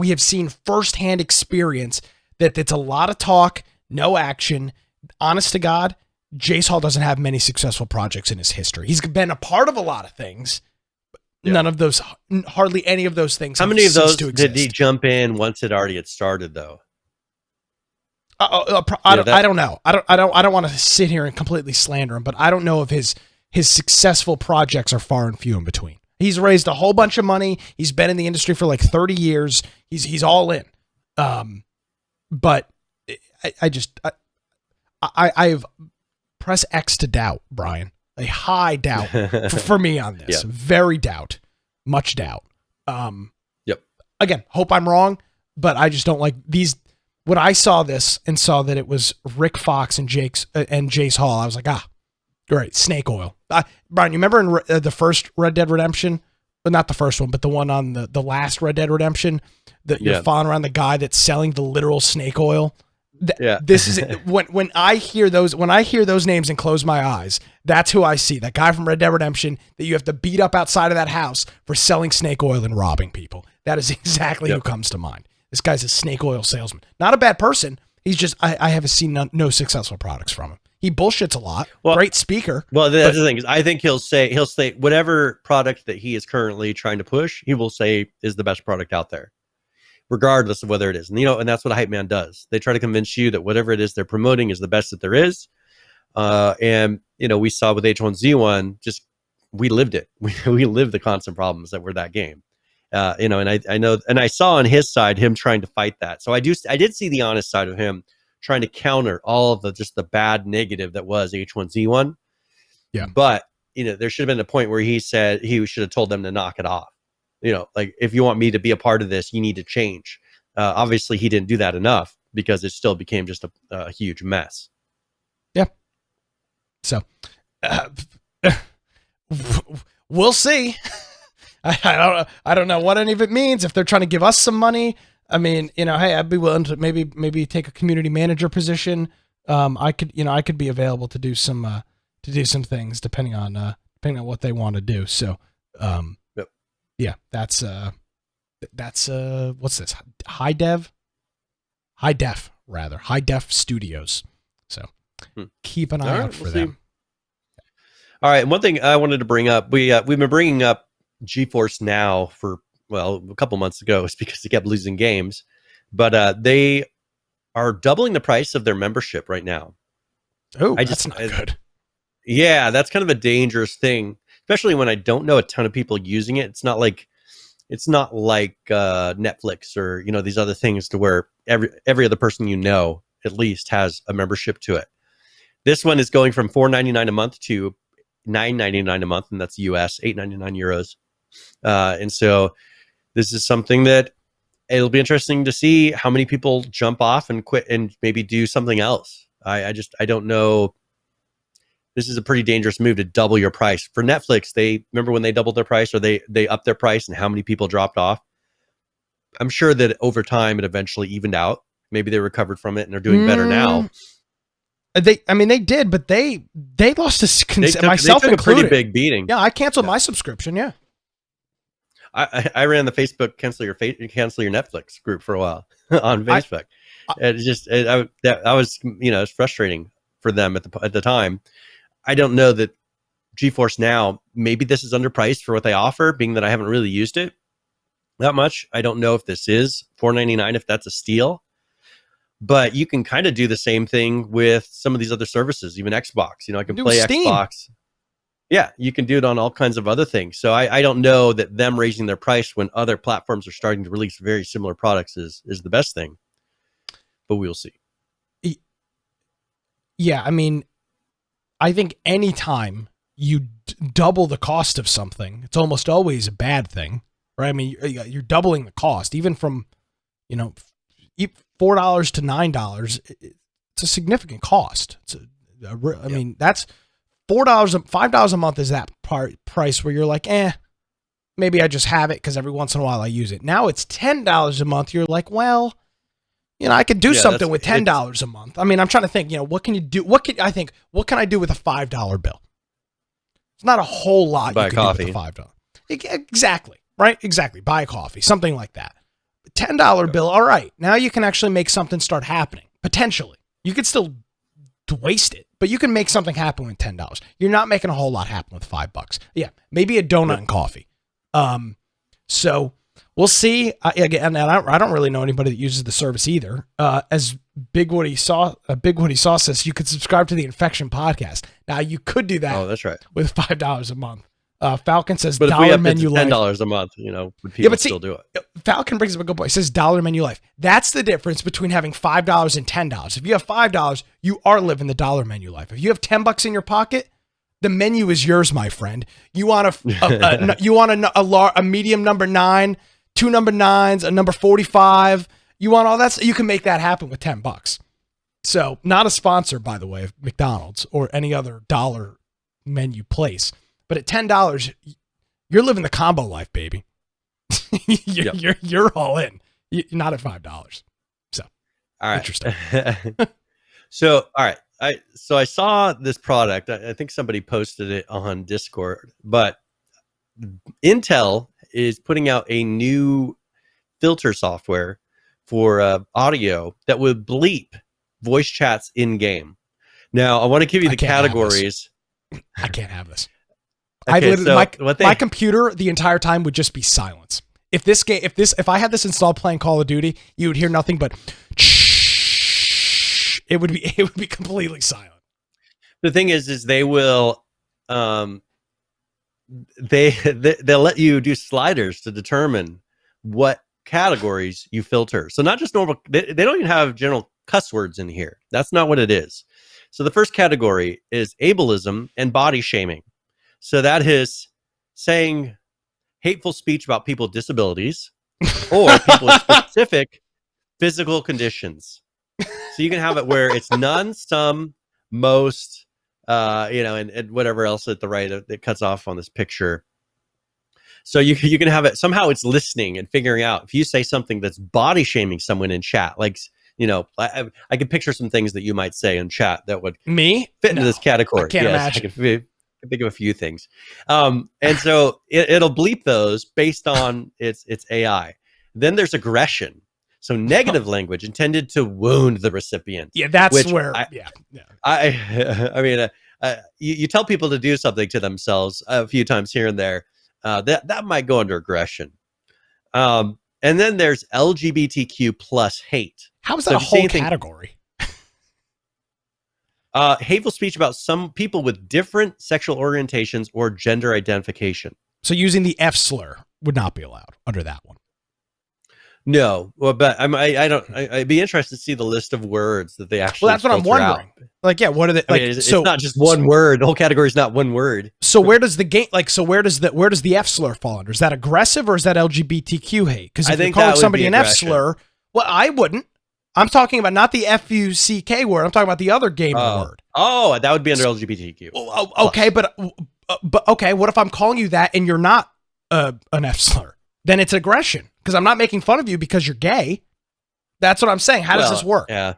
have seen firsthand experience that it's a lot of talk, no action. Honest to God, Jace Hall doesn't have many successful projects in his history. He's been a part of a lot of things, but hardly any of those things. How many of those did he jump in once it already had started, though? I don't know. I don't want to sit here and completely slander him, but I don't know if his successful projects are far and few in between. He's raised a whole bunch of money. He's been in the industry for like 30 years. He's all in. But I've press X to doubt, Brian. A high doubt for me on this. Yeah. Very doubt. Much doubt. Again, hope I'm wrong, but I just don't like these. When I saw this and saw that it was Rick Fox and Jace Hall, I was like, great, snake oil. Brian, you remember in the first Red Dead Redemption? But not the first one, but the one on the last Red Dead Redemption, that you're following around the guy that's selling the literal snake oil. This is when I hear those names and close my eyes, that's who I see. That guy from Red Dead Redemption that you have to beat up outside of that house for selling snake oil and robbing people. That is exactly who comes to mind. This guy's a snake oil salesman. Not a bad person. He's just I haven't seen no successful products from him. He bullshits a lot. Great speaker. Well, that's the thing is, I think he'll say whatever product that he is currently trying to push, he will say is the best product out there, regardless of whether it is. And and that's what a hype man does. They try to convince you that whatever it is they're promoting is the best that there is. And we saw with H1Z1, just we lived it. We lived the constant problems that were that game. And I know, and I saw on his side him trying to fight that. So I did see the honest side of him trying to counter all of the bad negative that was H1Z1. Yeah. But there should have been a point where he said he should have told them to knock it off. Like, if you want me to be a part of this, you need to change. Obviously he didn't do that enough because it still became just a huge mess. Yeah. So we'll see. I don't know what any of it means. If they're trying to give us some money, I mean, hey, I'd be willing to maybe take a community manager position. I could be available to do some things depending on what they want to do. So, yeah, that's what's this? HiDef Studios. So keep an eye out for them. All right. One thing I wanted to bring up, we've been bringing up GeForce Now for a couple months ago, is because they kept losing games, but they are doubling the price of their membership right now. Oh, that's not good. Yeah, that's kind of a dangerous thing, especially when I don't know a ton of people using it. It's not like Netflix or these other things to where every other person at least has a membership to it. This one is going from $4.99 a month to $9.99 a month, and that's US, 8.99 euros. And so this is something that it'll be interesting to see how many people jump off and quit and maybe do something else. I don't know. This is a pretty dangerous move to double your price. For Netflix, remember when they doubled their price, or they upped their price, and how many people dropped off? I'm sure that over time it eventually evened out. Maybe they recovered from it and are doing better now. They did, but they lost myself included. A pretty big beating. Yeah, I canceled my subscription. Yeah, I ran the Facebook cancel your Netflix group for a while on Facebook. That was it's frustrating for them at the time. I don't know that GeForce Now, maybe this is underpriced for what they offer, being that I haven't really used it that much. I don't know if this is $4.99, if that's a steal. But you can kind of do the same thing with some of these other services, even Xbox. I can play Steam. Xbox. Yeah, you can do it on all kinds of other things. So I don't know that them raising their price when other platforms are starting to release very similar products is the best thing. But we'll see. Yeah, I think anytime you double the cost of something, it's almost always a bad thing, right? You're doubling the cost, even from, $4 to $9. It's a significant cost. That's $5 a month is that price where you're like, maybe I just have it because every once in a while I use it. Now it's $10 a month. You're like, well, I could do something with $10 a month. I'm trying to think, what can you do? What can I do with a $5 bill? It's not a whole lot buy you can coffee. do with a $5. Exactly. Right? Exactly. Buy a coffee, something like that. $10 bill. All right. Now you can actually make something start happening. Potentially. You could still waste it, but you can make something happen with $10. You're not making a whole lot happen with $5. Yeah. Maybe a donut and coffee. So we'll see. Again, and I don't really know anybody that uses the service either. As Big Woody Sauce says, you could subscribe to the Infection podcast. Now you could do that. Oh, that's right. With $5 a month. Falcon says but dollar if we menu life. $10 a month, would people still do it? Falcon brings up a good point. He says dollar menu life. That's the difference between having $5 and $10. If you have $5, you are living the dollar menu life. If you have $10 in your pocket, the menu is yours, my friend. You want a medium number 9, 2 number 9s, a number 45. You want all that? So you can make that happen with $10. So not a sponsor, by the way, of McDonald's or any other dollar menu place. But at $10, you're living the combo life, baby. You're all in. You're not at $5. So, all right. Interesting. So, all right. I saw this product. I think somebody posted it on Discord, but Intel is putting out a new filter software for audio that would bleep voice chats in game. Now, I want to give you the categories. I can't have this. Okay, my computer the entire time would just be silence. If I had this installed playing Call of Duty, you would hear nothing but it would be completely silent. The thing is they will they'll let you do sliders to determine what categories you filter. So not just normal, they don't even have general cuss words in here. That's not what it is. So the first category is ableism and body shaming. So that is saying hateful speech about people with disabilities or people with specific physical conditions. So you can have it where it's none, some, most, and whatever else at the right that cuts off on this picture. So you can have it somehow it's listening and figuring out if you say something that's body shaming someone in chat, like, I could picture some things that you might say in chat that would fit into this category. I can't imagine. I can think of a few things. And so it'll bleep those based on its AI. Then there's aggression. So negative language intended to wound the recipient. Yeah, that's where. You tell people to do something to themselves a few times here and there. That might go under aggression. And then there's LGBTQ plus hate. How is that a whole category? Hateful speech about some people with different sexual orientations or gender identification. So using the F slur would not be allowed under that one. No, well, but I'd be interested to see the list of words that they actually. Well, that's what I'm wondering. Out. Like, yeah, what are they? Like, it's not just one word. The whole category is not one word. So where does the game? Like, so where does the F slur fall under? Is that aggressive or is that LGBTQ hate? Because if you're calling somebody an F slur, well, I wouldn't. I'm talking about not the FUCK word. I'm talking about the other gamer word. Oh, that would be under LGBTQ. Okay, but okay. What if I'm calling you that and you're not an F slur? Then it's aggression because I'm not making fun of you because you're gay. That's what I'm saying. How does this work? Yeah.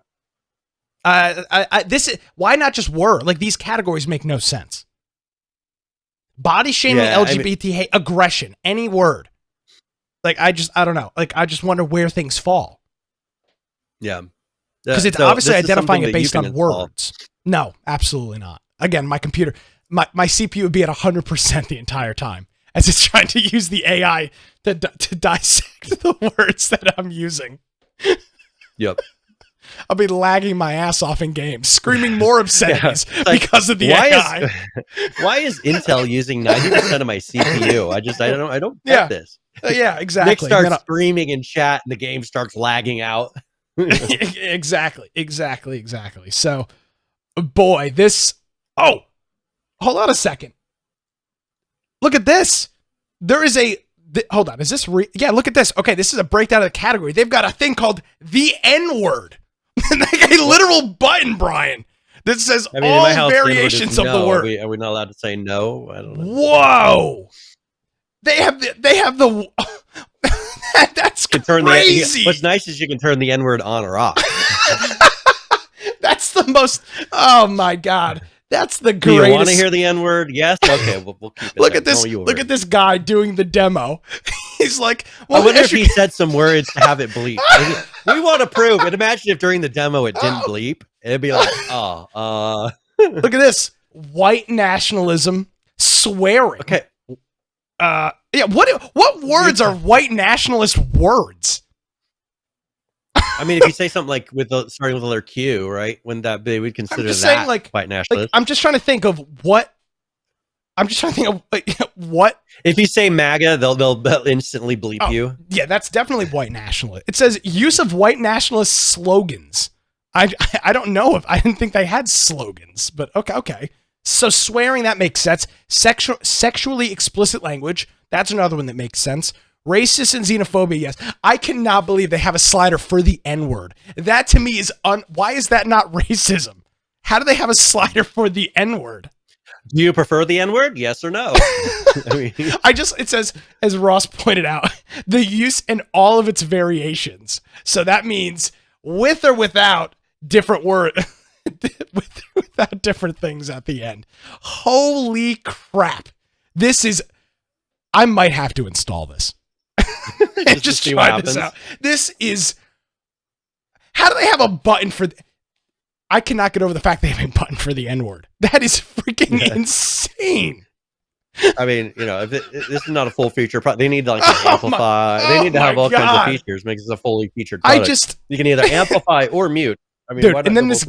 Why not just word? Like, these categories make no sense. Body shaming, LGBT hate, aggression, any word. Like, I don't know. Like, I just wonder where things fall. Yeah. Because it's obviously identifying it based on words. No, absolutely not. Again, my computer, my CPU would be at 100% the entire time as it's trying to use the AI to dissect the words that I'm using. Yep. I'll be lagging my ass off in games, screaming more obscenities because of the AI. Why is Intel using 90% of my CPU? I don't get this. Yeah, exactly. Nick starts screaming in chat and the game starts lagging out. Exactly. So, boy, hold on a second. Look at this. There is hold on. Is this yeah, look at this. Okay, this is a breakdown of the category. They've got a thing called the N-word. Like a literal button, Brian, that says all variations of the word. Are we not allowed to say no? I don't know. Whoa. They have the that's crazy. What's nice is you can turn the N-word on or off. That's the most, oh my God. That's the greatest. Do you want to hear the N-word? Yes? Okay, we'll keep it. Look at this guy doing the demo. He's like, well, I wonder if he said some words to have it bleep. We want to prove it. Imagine if during the demo it didn't bleep. It'd be like, Look at this. White nationalism, swearing. Okay. Yeah, what words are white nationalist words? I mean, if you say something like starting with the letter Q, right? Wouldn't that be, we'd consider that saying, like, white nationalist? Like, I'm just trying to think of what. If you say MAGA, they'll instantly bleep you. Yeah, that's definitely white nationalist. It says use of white nationalist slogans. I don't know if I didn't think they had slogans, but okay. So swearing, that makes sense. Sexually explicit language, that's another one that makes sense. Racist and xenophobia, yes. I cannot believe they have a slider for the N-word. That to me is why is that not racism? How do they have a slider for the N-word? Do you prefer the N-word? Yes or no? I mean, it says, as Ross pointed out, the use in all of its variations. So that means with or without different word, without different things at the end. Holy crap. I might have to install this. just try this out. This is, how do they have a button for, I cannot get over the fact they have a button for the N-word. That is freaking insane. I mean, this is not a full feature product. They need to amplify. They need to have all kinds of features. Makes it a fully featured product. You can either amplify or mute. I mean, dude, and then this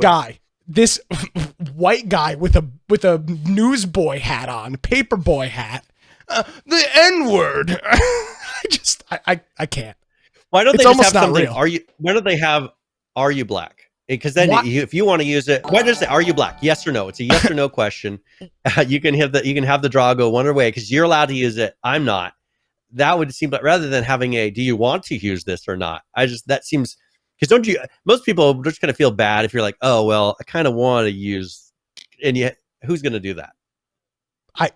white guy with a newsboy hat on, paperboy hat, the N-word. I can't. Why don't they just have something? Why don't they have "Are you black"? Because then, if you want to use it, why just say "Are you black?" Yes or no. It's a yes or no question. You can have the draw go one way because you're allowed to use it. I'm not. That would seem like, rather than having a "Do you want to use this or not?" That seems, because don't you? Most people just kind of feel bad if you're like, "Oh well, I kind of want to use," and yet who's going to do that? I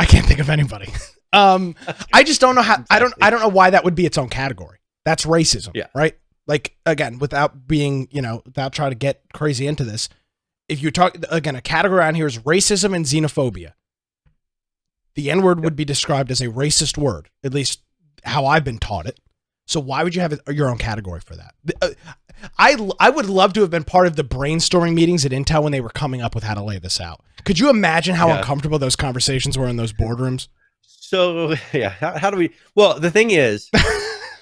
can't think of anybody. I just don't know how. Exactly. I don't know why that would be its own category. That's racism, right? Like, again, without being, without trying to get crazy into this, if you talk, again, a category on here is racism and xenophobia. The N-word would be described as a racist word, at least how I've been taught it. So why would you have your own category for that? I would love to have been part of the brainstorming meetings at Intel when they were coming up with how to lay this out. Could you imagine how uncomfortable those conversations were in those boardrooms? So, how do we... Well, the thing is...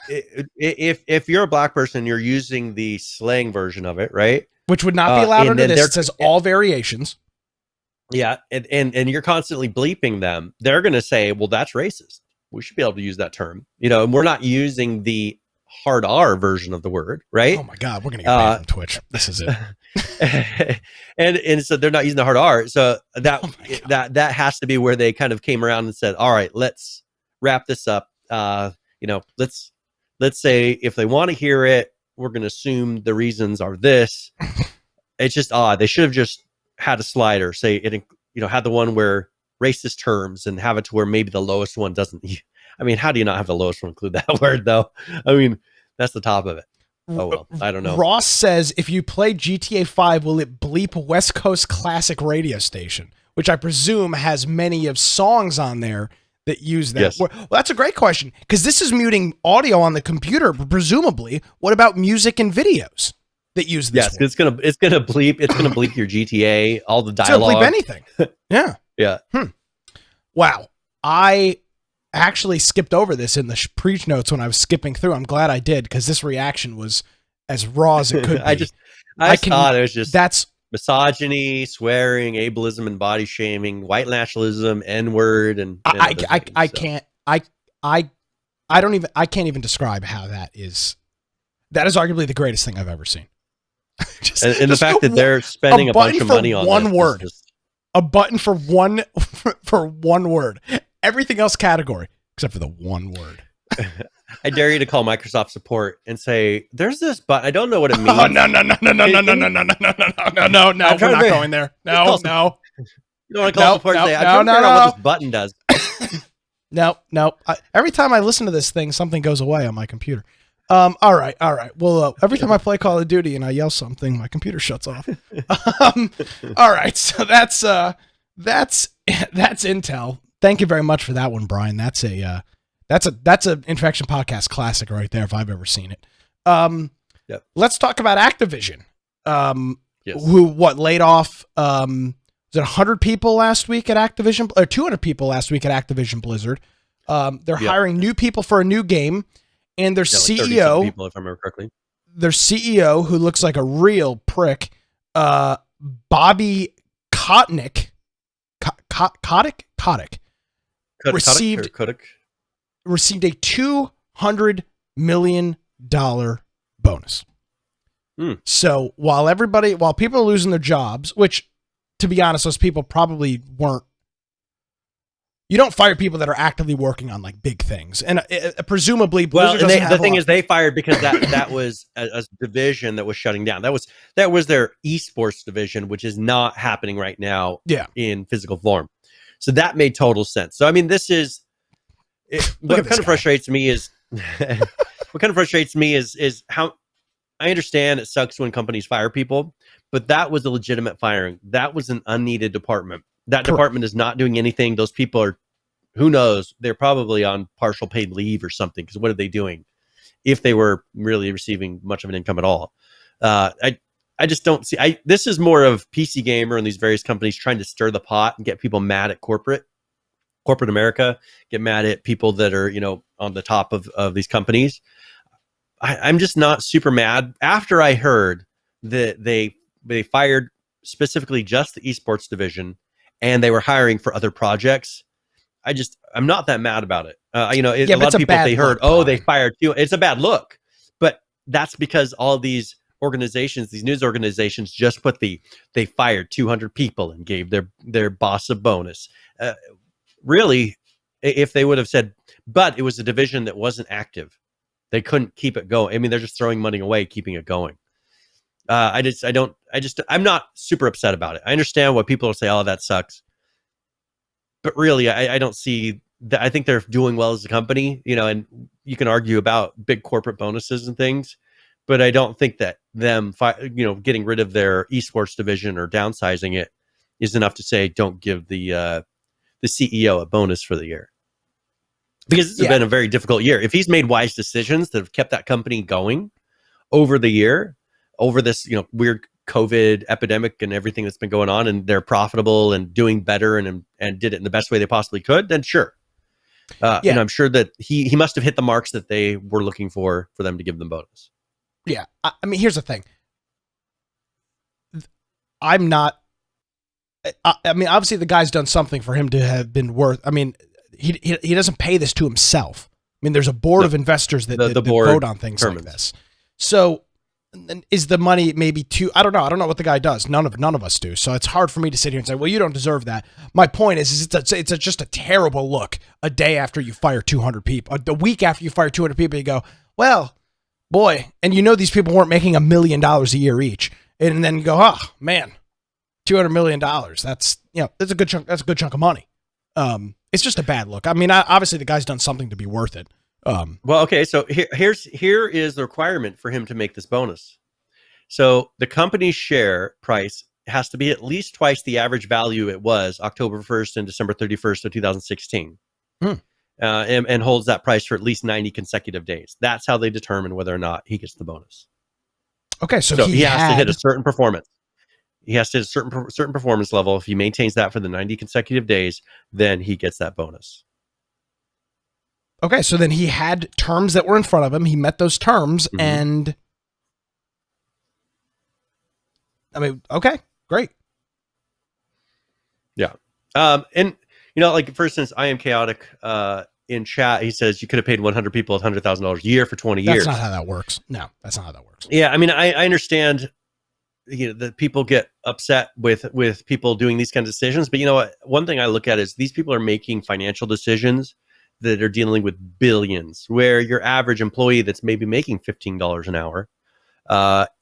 If you're a black person, you're using the slang version of it, right? Which would not be allowed under this. It says all variations. Yeah, and you're constantly bleeping them. They're going to say, well, that's racist. We should be able to use that term. And we're not using the hard R version of the word, right? Oh my God, we're going to get banned from Twitch. This is it. and so they're not using the hard R. So that has to be where they kind of came around and said, all right, let's wrap this up. Let's say if they want to hear it, we're going to assume the reasons are this. It's just odd. They should have just had a slider, say it, had the one where racist terms and have it to where maybe the lowest one doesn't. I mean, how do you not have the lowest one include that word though? I mean, that's the top of it. Oh, well, I don't know. Ross says, if you play GTA 5, will it bleep West Coast Classic radio station, which I presume has many of songs on there that use that. Yes. Well, that's a great question, because this is muting audio on the computer, presumably. What about music and videos that use this? Yes, it's gonna bleep your GTA, all the dialogue. It's gonna bleep anything. Yeah. Yeah. Wow. I actually skipped over this in the preach notes when I was skipping through. I'm glad I did, because this reaction was as raw as it could be. I thought it was just that's misogyny, swearing, ableism, and body shaming, white nationalism, N-word, and I can't even describe how that is. That is arguably the greatest thing I've ever seen. And the fact that they're spending a bunch of money on one word, a button for one word, everything else category except for the one word. I dare you to call Microsoft support and say, "There's this button. I don't know what it means." Oh, no. We're not going there. No. You don't want to call support and say, "I'm trying to figure out what this button does." No. Every time I listen to this thing, something goes away on my computer. All right. Well, every time I play Call of Duty and I yell something, my computer shuts off. All right. So that's Intel. Thank you very much for that one, Brian. That's an Infection Podcast classic right there, if I've ever seen it. Yep. Let's talk about Activision. Yes. Who laid off? Was it 100 people last week at Activision, or 200 people last week at Activision Blizzard? They're hiring new people for a new game, and their CEO, people, if I remember correctly, their CEO, who looks like a real prick, Bobby Kotick, received a $200 million bonus. So while people are losing their jobs, which, to be honest, those people probably weren't You don't fire people that are actively working on like big things, and presumably, well, Blizzard and the thing is, they fired because that was a division that was shutting down. That was their esports division, which is not happening right now. Yeah. In physical form, so that made total sense. So I mean, this is what kind of frustrates me is what kind of frustrates me is how I understand it sucks when companies fire people, but that was a legitimate firing. That was an unneeded department. That department is not doing anything. Those people are, who knows, they're probably on partial paid leave or something, because what are they doing if they were really receiving much of an income at all? I just don't see, this is more of PC Gamer and these various companies trying to stir the pot and get people mad at corporate America, get mad at people that are, on the top of these companies. I'm just not super mad after I heard that they fired specifically just the esports division and they were hiring for other projects. I'm not that mad about it. A lot of people, they heard, they fired you. It's a bad look, but that's because all these organizations, these news organizations, just put they fired 200 people and gave their boss a bonus. Really, if they would have said, but it was a division that wasn't active, they couldn't keep it going. I mean, they're just throwing money away, keeping it going. I'm not super upset about it. I understand what people will say, oh, that sucks. But really, I don't see that. I think they're doing well as a company, and you can argue about big corporate bonuses and things, but I don't think that them, getting rid of their esports division or downsizing it is enough to say, don't give the CEO a bonus for the year. Because it's been a very difficult year. If he's made wise decisions that have kept that company going over the year, over this, weird COVID epidemic and everything that's been going on, and they're profitable and doing better and did it in the best way they possibly could, then sure. And I'm sure that he must have hit the marks that they were looking for them to give them bonus. Yeah. I mean, here's the thing. I'm not, I mean, obviously the guy's done something for him to have been worth, I mean, he doesn't pay this to himself. I mean, there's a board of investors that vote on things like this. So is the money maybe too, I don't know what the guy does. None of us do. So it's hard for me to sit here and say, well, you don't deserve that. My point is it's just a terrible look a day after you fire 200 people, the week after you fire 200 people, you go, well, boy. And these people weren't making $1 million a year each. And then you go, oh man, $200 million. That's a good chunk. That's a good chunk of money. It's just a bad look. I mean, obviously the guy's done something to be worth it. Well, okay. So here is the requirement for him to make this bonus. So the company's share price has to be at least twice the average value it was October 1st and December 31st of 2016. And holds that price for at least 90 consecutive days. That's how they determine whether or not he gets the bonus. Okay. So he has to hit a certain performance. He has to hit a certain performance level. If he maintains that for the 90 consecutive days, then he gets that bonus. Okay, so then he had terms that were in front of him. He met those terms, and I mean, okay, great. Yeah. And like for instance, I am chaotic in chat. He says you could have paid 100 people $100,000 a year for 20 years. That's not how that works. No, that's not how that works. Yeah, I mean, I understand. That people get upset with people doing these kinds of decisions, but what? One thing I look at is these people are making financial decisions that are dealing with billions, where your average employee that's maybe making $15 an hour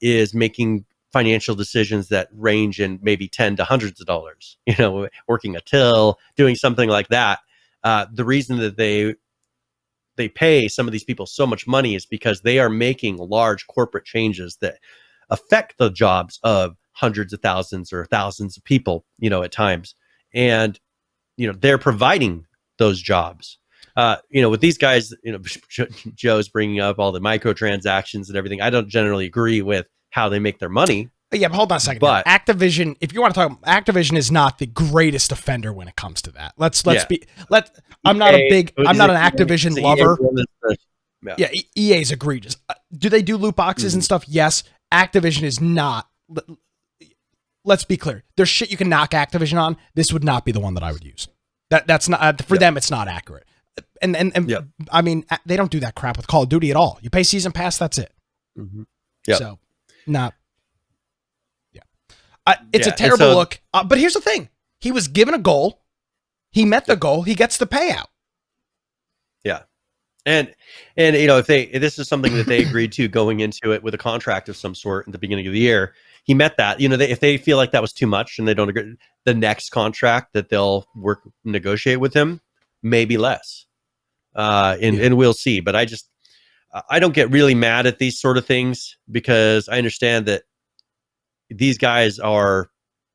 is making financial decisions that range in maybe 10 to hundreds of dollars, working a till, doing something like that. The reason that they pay some of these people so much money is because they are making large corporate changes that affect the jobs of hundreds of thousands or thousands of people, at times. And, they're providing those jobs. With these guys, Joe's bringing up all the microtransactions and everything. I don't generally agree with how they make their money. Yeah, but hold on a second. But Activision, if you want to talk, Activision is not the greatest offender when it comes to that. I'm not an Activision lover. Yeah, EA is egregious. Do they do loot boxes and stuff? Yes. Activision is not. Let's be clear. There's shit you can knock Activision on. This would not be the one that I would use. That's not for them. It's not accurate. And I mean, they don't do that crap with Call of Duty at all. You pay season pass. That's it. So not. Yeah. It's a terrible look. But here's the thing. He was given a goal. He met the goal. He gets the payout. Yeah. And if this is something that they agreed to going into it with a contract of some sort in the beginning of the year, he met that. If they feel like that was too much and they don't agree, the next contract that they'll negotiate with him may be less. And we'll see. But I don't get really mad at these sort of things, because I understand that these guys are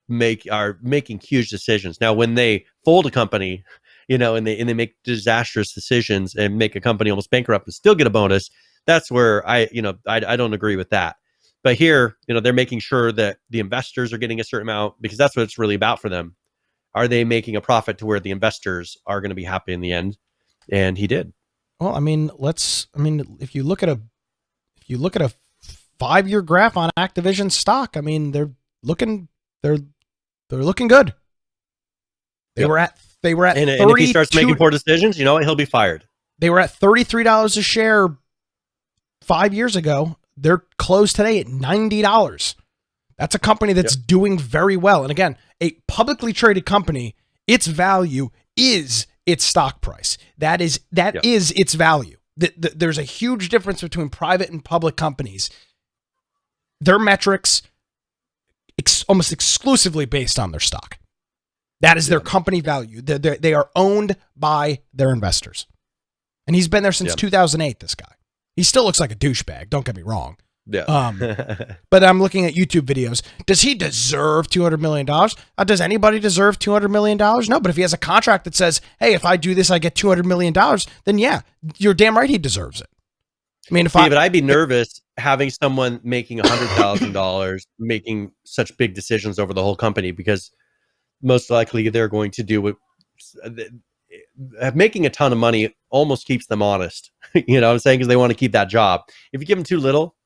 making huge decisions. Now, when they fold a company, and they make disastrous decisions and make a company almost bankrupt and still get a bonus, that's where I don't agree with that. But here, they're making sure that the investors are getting a certain amount, because that's what it's really about for them. Are they making a profit to where the investors are going to be happy in the end? And he did. Well, if you look at a 5-year graph on Activision stock, they're looking good. They were at and if he starts making poor decisions, he'll be fired. They were at $33 a share 5 years ago. They're closed today at $90. That's a company that's doing very well. And again, a publicly traded company, its value is its stock price. That is its value. There's a huge difference between private and public companies. Their metrics almost exclusively based on their stock. That is their company value. They are owned by their investors. And he's been there since 2008, this guy. He still looks like a douchebag, don't get me wrong. Yeah. But I'm looking at YouTube videos. Does he deserve $200 million? Does anybody deserve $200 million? No, but if he has a contract that says, hey, if I do this, I get $200 million, then yeah, you're damn right he deserves it. But I'd be nervous having someone making $100,000 making such big decisions over the whole company, because most likely they're going to do what making a ton of money almost keeps them honest. You know what I'm saying? Because they want to keep that job. If you give them too little,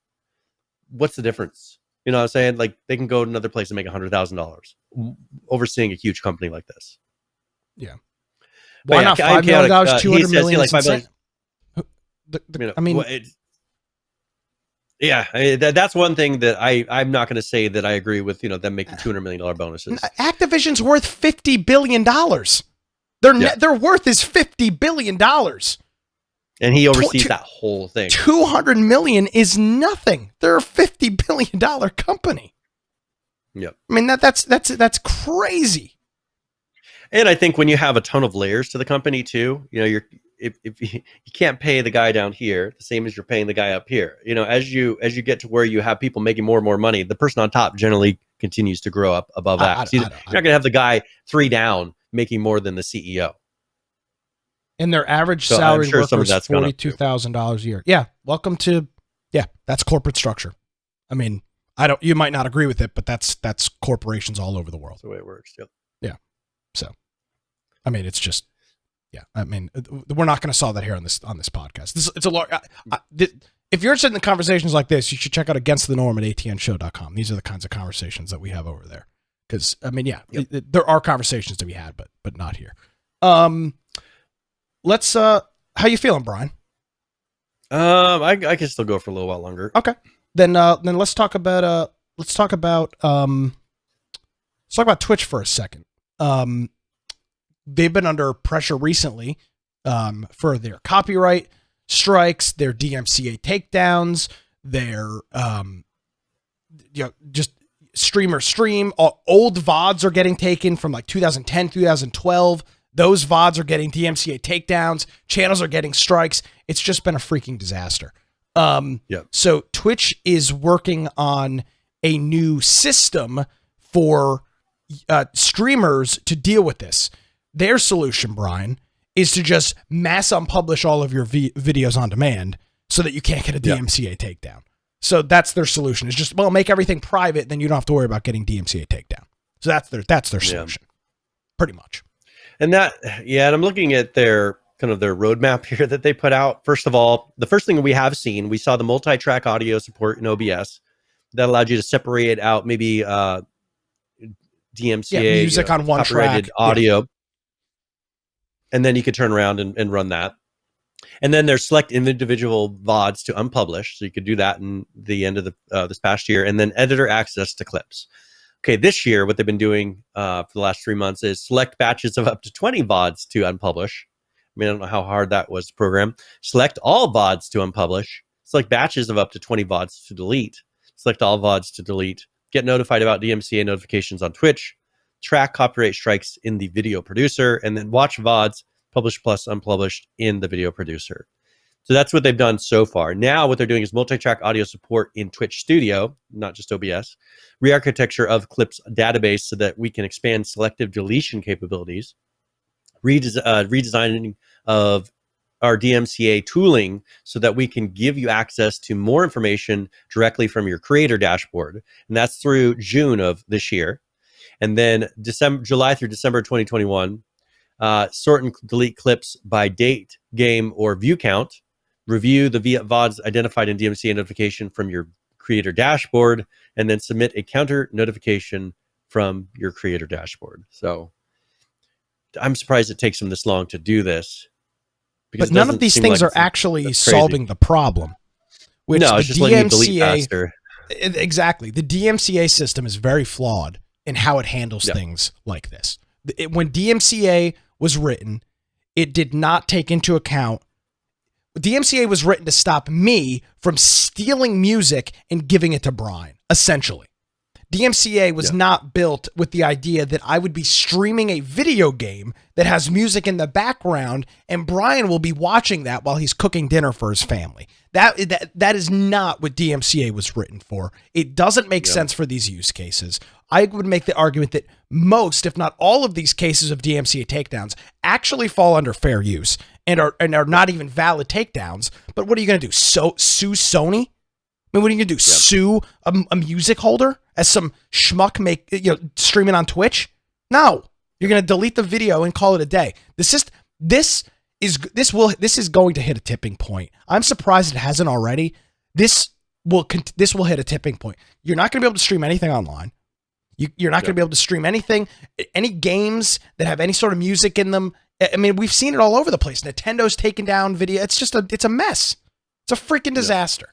what's the difference? You know what I'm saying? Like, they can go to another place and make $100,000 overseeing a huge company like this. Yeah. Why not $5 million? $200 million? Like $5 million. That's one thing that I'm not going to say that I agree with, them making $200 million bonuses. Activision's worth $50 billion. Their worth is $50 billion. And he oversees that whole thing. $200 million is nothing. They're a $50 billion company. Yep. That's crazy. And I think when you have a ton of layers to the company too, if you can't pay the guy down here the same as you're paying the guy up here. As you get to where you have people making more and more money, the person on top generally continues to grow up above that. You're not going to have the guy 3 down making more than the CEO. And their average salary worker is $42,000 a year. Yeah, welcome to that's corporate structure. You might not agree with it, but that's corporations all over the world. That's the way it works. Yep. Yeah. So, it's just. Yeah, we're not going to solve that here on this podcast. It's a large. If you're interested in conversations like this, you should check out Against the Norm at atnshow.com. These are the kinds of conversations that we have over there. Because there are conversations to be had, but not here. Let's. How you feeling, Brian? I can still go for a little while longer. Okay, then let's talk about Twitch for a second. They've been under pressure recently for their copyright strikes, their DMCA takedowns, their just stream. Old VODs are getting taken from like 2010, 2012. Those VODs are getting DMCA takedowns. Channels are getting strikes. It's just been a freaking disaster. So Twitch is working on a new system for streamers to deal with this. Their solution, Brian, is to just mass unpublish all of your videos on demand so that you can't get a DMCA takedown. So that's their solution. Is just, make everything private, then you don't have to worry about getting DMCA takedown. So that's their solution, pretty much. And and I'm looking at their roadmap here that they put out. First of all, the first thing we saw the multi-track audio support in OBS that allowed you to separate out maybe DMCA music on one track audio. Yeah. And then you could turn around and run that. And then there's select individual VODs to unpublish. So you could do that in the end of this past year. And then editor access to clips. Okay, this year, what they've been doing for the last 3 months is select batches of up to 20 VODs to unpublish. I mean, I don't know how hard that was to program. Select all VODs to unpublish. Select batches of up to 20 VODs to delete. Select all VODs to delete. Get notified about DMCA notifications on Twitch. Track copyright strikes in the video producer. And then watch VODs, published plus unpublished, in the video producer. So that's what they've done so far. Now what they're doing is multi-track audio support in Twitch Studio, not just OBS, re-architecture of clips database so that we can expand selective deletion capabilities, redesigning of our DMCA tooling so that we can give you access to more information directly from your creator dashboard. And that's through June of this year. And then July through December 2021, sort and delete clips by date, game, or view count. Review the VODs identified in DMCA notification from your creator dashboard, and then submit a counter notification from your creator dashboard. So I'm surprised it takes them this long to do this. But none of these things are actually solving the problem. Which no, it's just letting you delete faster. Exactly. The DMCA system is very flawed in how it handles things like this. When DMCA was written, it did not take into account. DMCA was written to stop me from stealing music and giving it to Brian, essentially. DMCA was not built with the idea that I would be streaming a video game that has music in the background and Brian will be watching that while he's cooking dinner for his family. That is not what DMCA was written for. It doesn't make sense for these use cases. I would make the argument that most, if not all of these cases of DMCA takedowns actually fall under fair use and are not even valid takedowns. But what are you going to do? Sue Sony? I mean, what are you going to do? Sue a music holder as some schmuck streaming on Twitch? No, you're going to delete the video and call it a day. This is going to hit a tipping point. I'm surprised it hasn't already. This will hit a tipping point. You're not going to be able to stream anything online. You're not going to be able to stream anything, any games that have any sort of music in them. I mean, we've seen it all over the place. Nintendo's taken down video. It's a mess. It's a freaking disaster.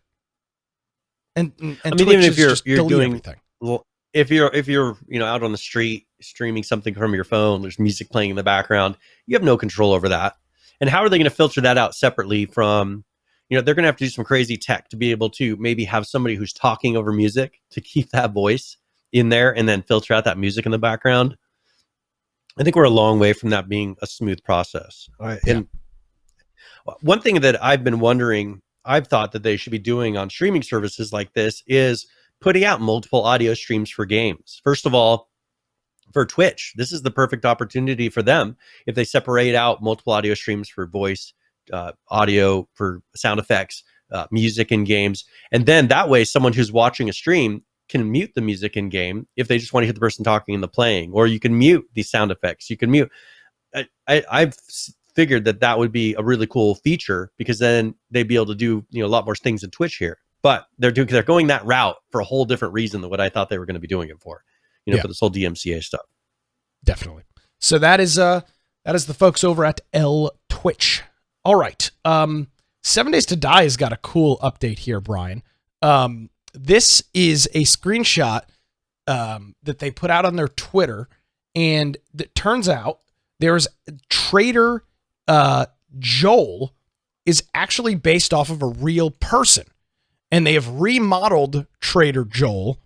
And I mean, Twitch even if you're doing everything. Well, if you're out on the street streaming something from your phone, there's music playing in the background, you have no control over that. And how are they going to filter that out separately from, they're going to have to do some crazy tech to be able to maybe have somebody who's talking over music to keep that voice in there and then filter out that music in the background. I think we're a long way from that being a smooth process. And one thing that I've been wondering, I've thought that they should be doing on streaming services like this is putting out multiple audio streams for games. First of all, for Twitch, this is the perfect opportunity for them if they separate out multiple audio streams for voice, audio for sound effects, music in games. And then that way, someone who's watching a stream can mute the music in game if they just want to hear the person talking and the playing, or you can mute the sound effects. You can mute. I've figured that would be a really cool feature because then they'd be able to do a lot more things in Twitch here. But they're going that route for a whole different reason than what I thought they were going to be doing it for. For this whole DMCA stuff. Definitely. So that is the folks over at Twitch. All right. 7 Days to Die has got a cool update here, Brian. This is a screenshot that they put out on their Twitter, and it turns out there's Trader Joel is actually based off of a real person, and they have remodeled Trader Joel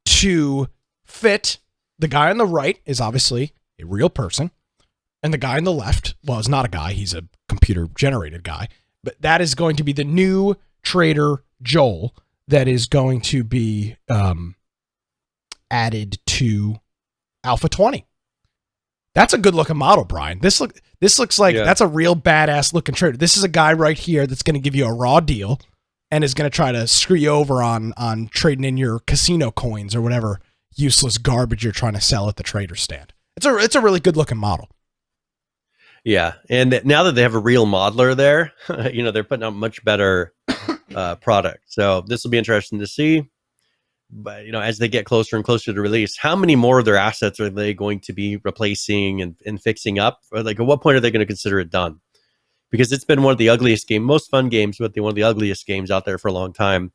to fit. The guy on the right is obviously a real person, and the guy on the left, well, is not a guy, he's a computer generated guy, but that is going to be the new Trader Joel that is going to be added to Alpha 20. That's a good looking model, Brian. This looks like that's a real badass looking trader. This is a guy right here that's going to give you a raw deal and is going to try to screw you over on trading in your casino coins or whatever useless garbage you're trying to sell at the trader stand. It's a really good looking model. Yeah, and now that they have a real modeler there, they're putting out much better product. So this will be interesting to see. But as they get closer and closer to release, how many more of their assets are they going to be replacing and fixing up? Or at what point are they going to consider it done? Because it's been one of the ugliest games, most fun games, but one of the ugliest games out there for a long time.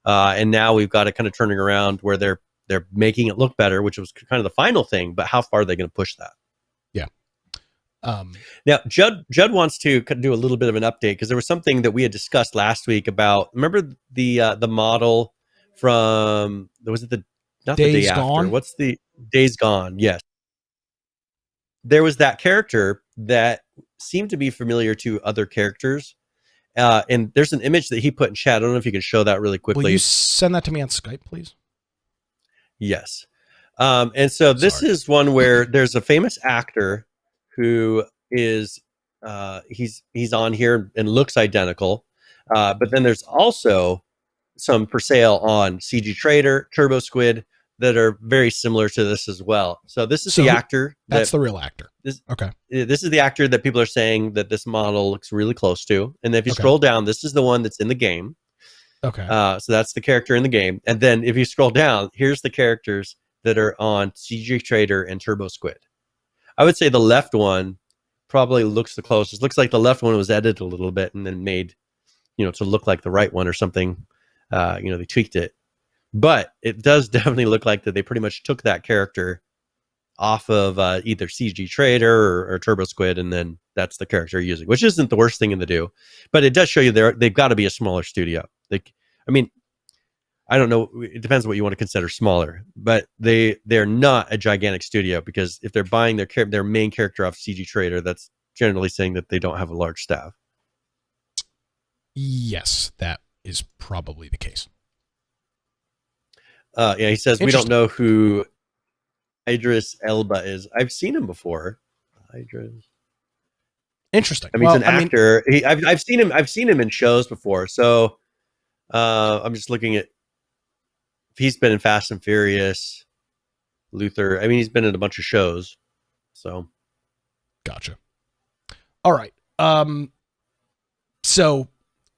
And now we've got it kind of turning around where they're They're making it look better, which was kind of the final thing. But how far are they going to push that? Yeah. Now, Judd wants to do a little bit of an update because there was something that we had discussed last week about. Remember the model from was it the not Days the day Gone? after? What's the Days Gone? Yes, there was that character that seemed to be familiar to other characters. And there's an image that he put in chat. I don't know if you can show that really quickly. Will you send that to me on Skype, please? Yes. And so this is one where there's a famous actor who is he's on here and looks identical. But then there's also some for sale on CG Trader, Turbo Squid that are very similar to this as well. So this is the actor. That's the real actor. Okay. This is the actor that people are saying that this model looks really close to. And if you scroll down, this is the one that's in the game. Okay. So that's the character in the game. And then if you scroll down, here's the characters that are on CG Trader and Turbo Squid. I would say the left one probably looks the closest. Looks like the left one was edited a little bit and then made, to look like the right one or something. They tweaked it. But it does definitely look like that they pretty much took that character off of either CG Trader or Turbo Squid, and then that's the character you're using, which isn't the worst thing to do. But it does show you they've got to be a smaller studio. I don't know. It depends what you want to consider smaller, but they're not a gigantic studio, because if they're buying their main character off CG Trader, that's generally saying that they don't have a large staff. Yes, that is probably the case. He says we don't know who Idris Elba is. I've seen him before. Idris. Interesting. He's an actor. I've seen him. I've seen him in shows before. So I'm just looking at. He's been in Fast and Furious, Luther. He's been in a bunch of shows. So, gotcha. All right. So,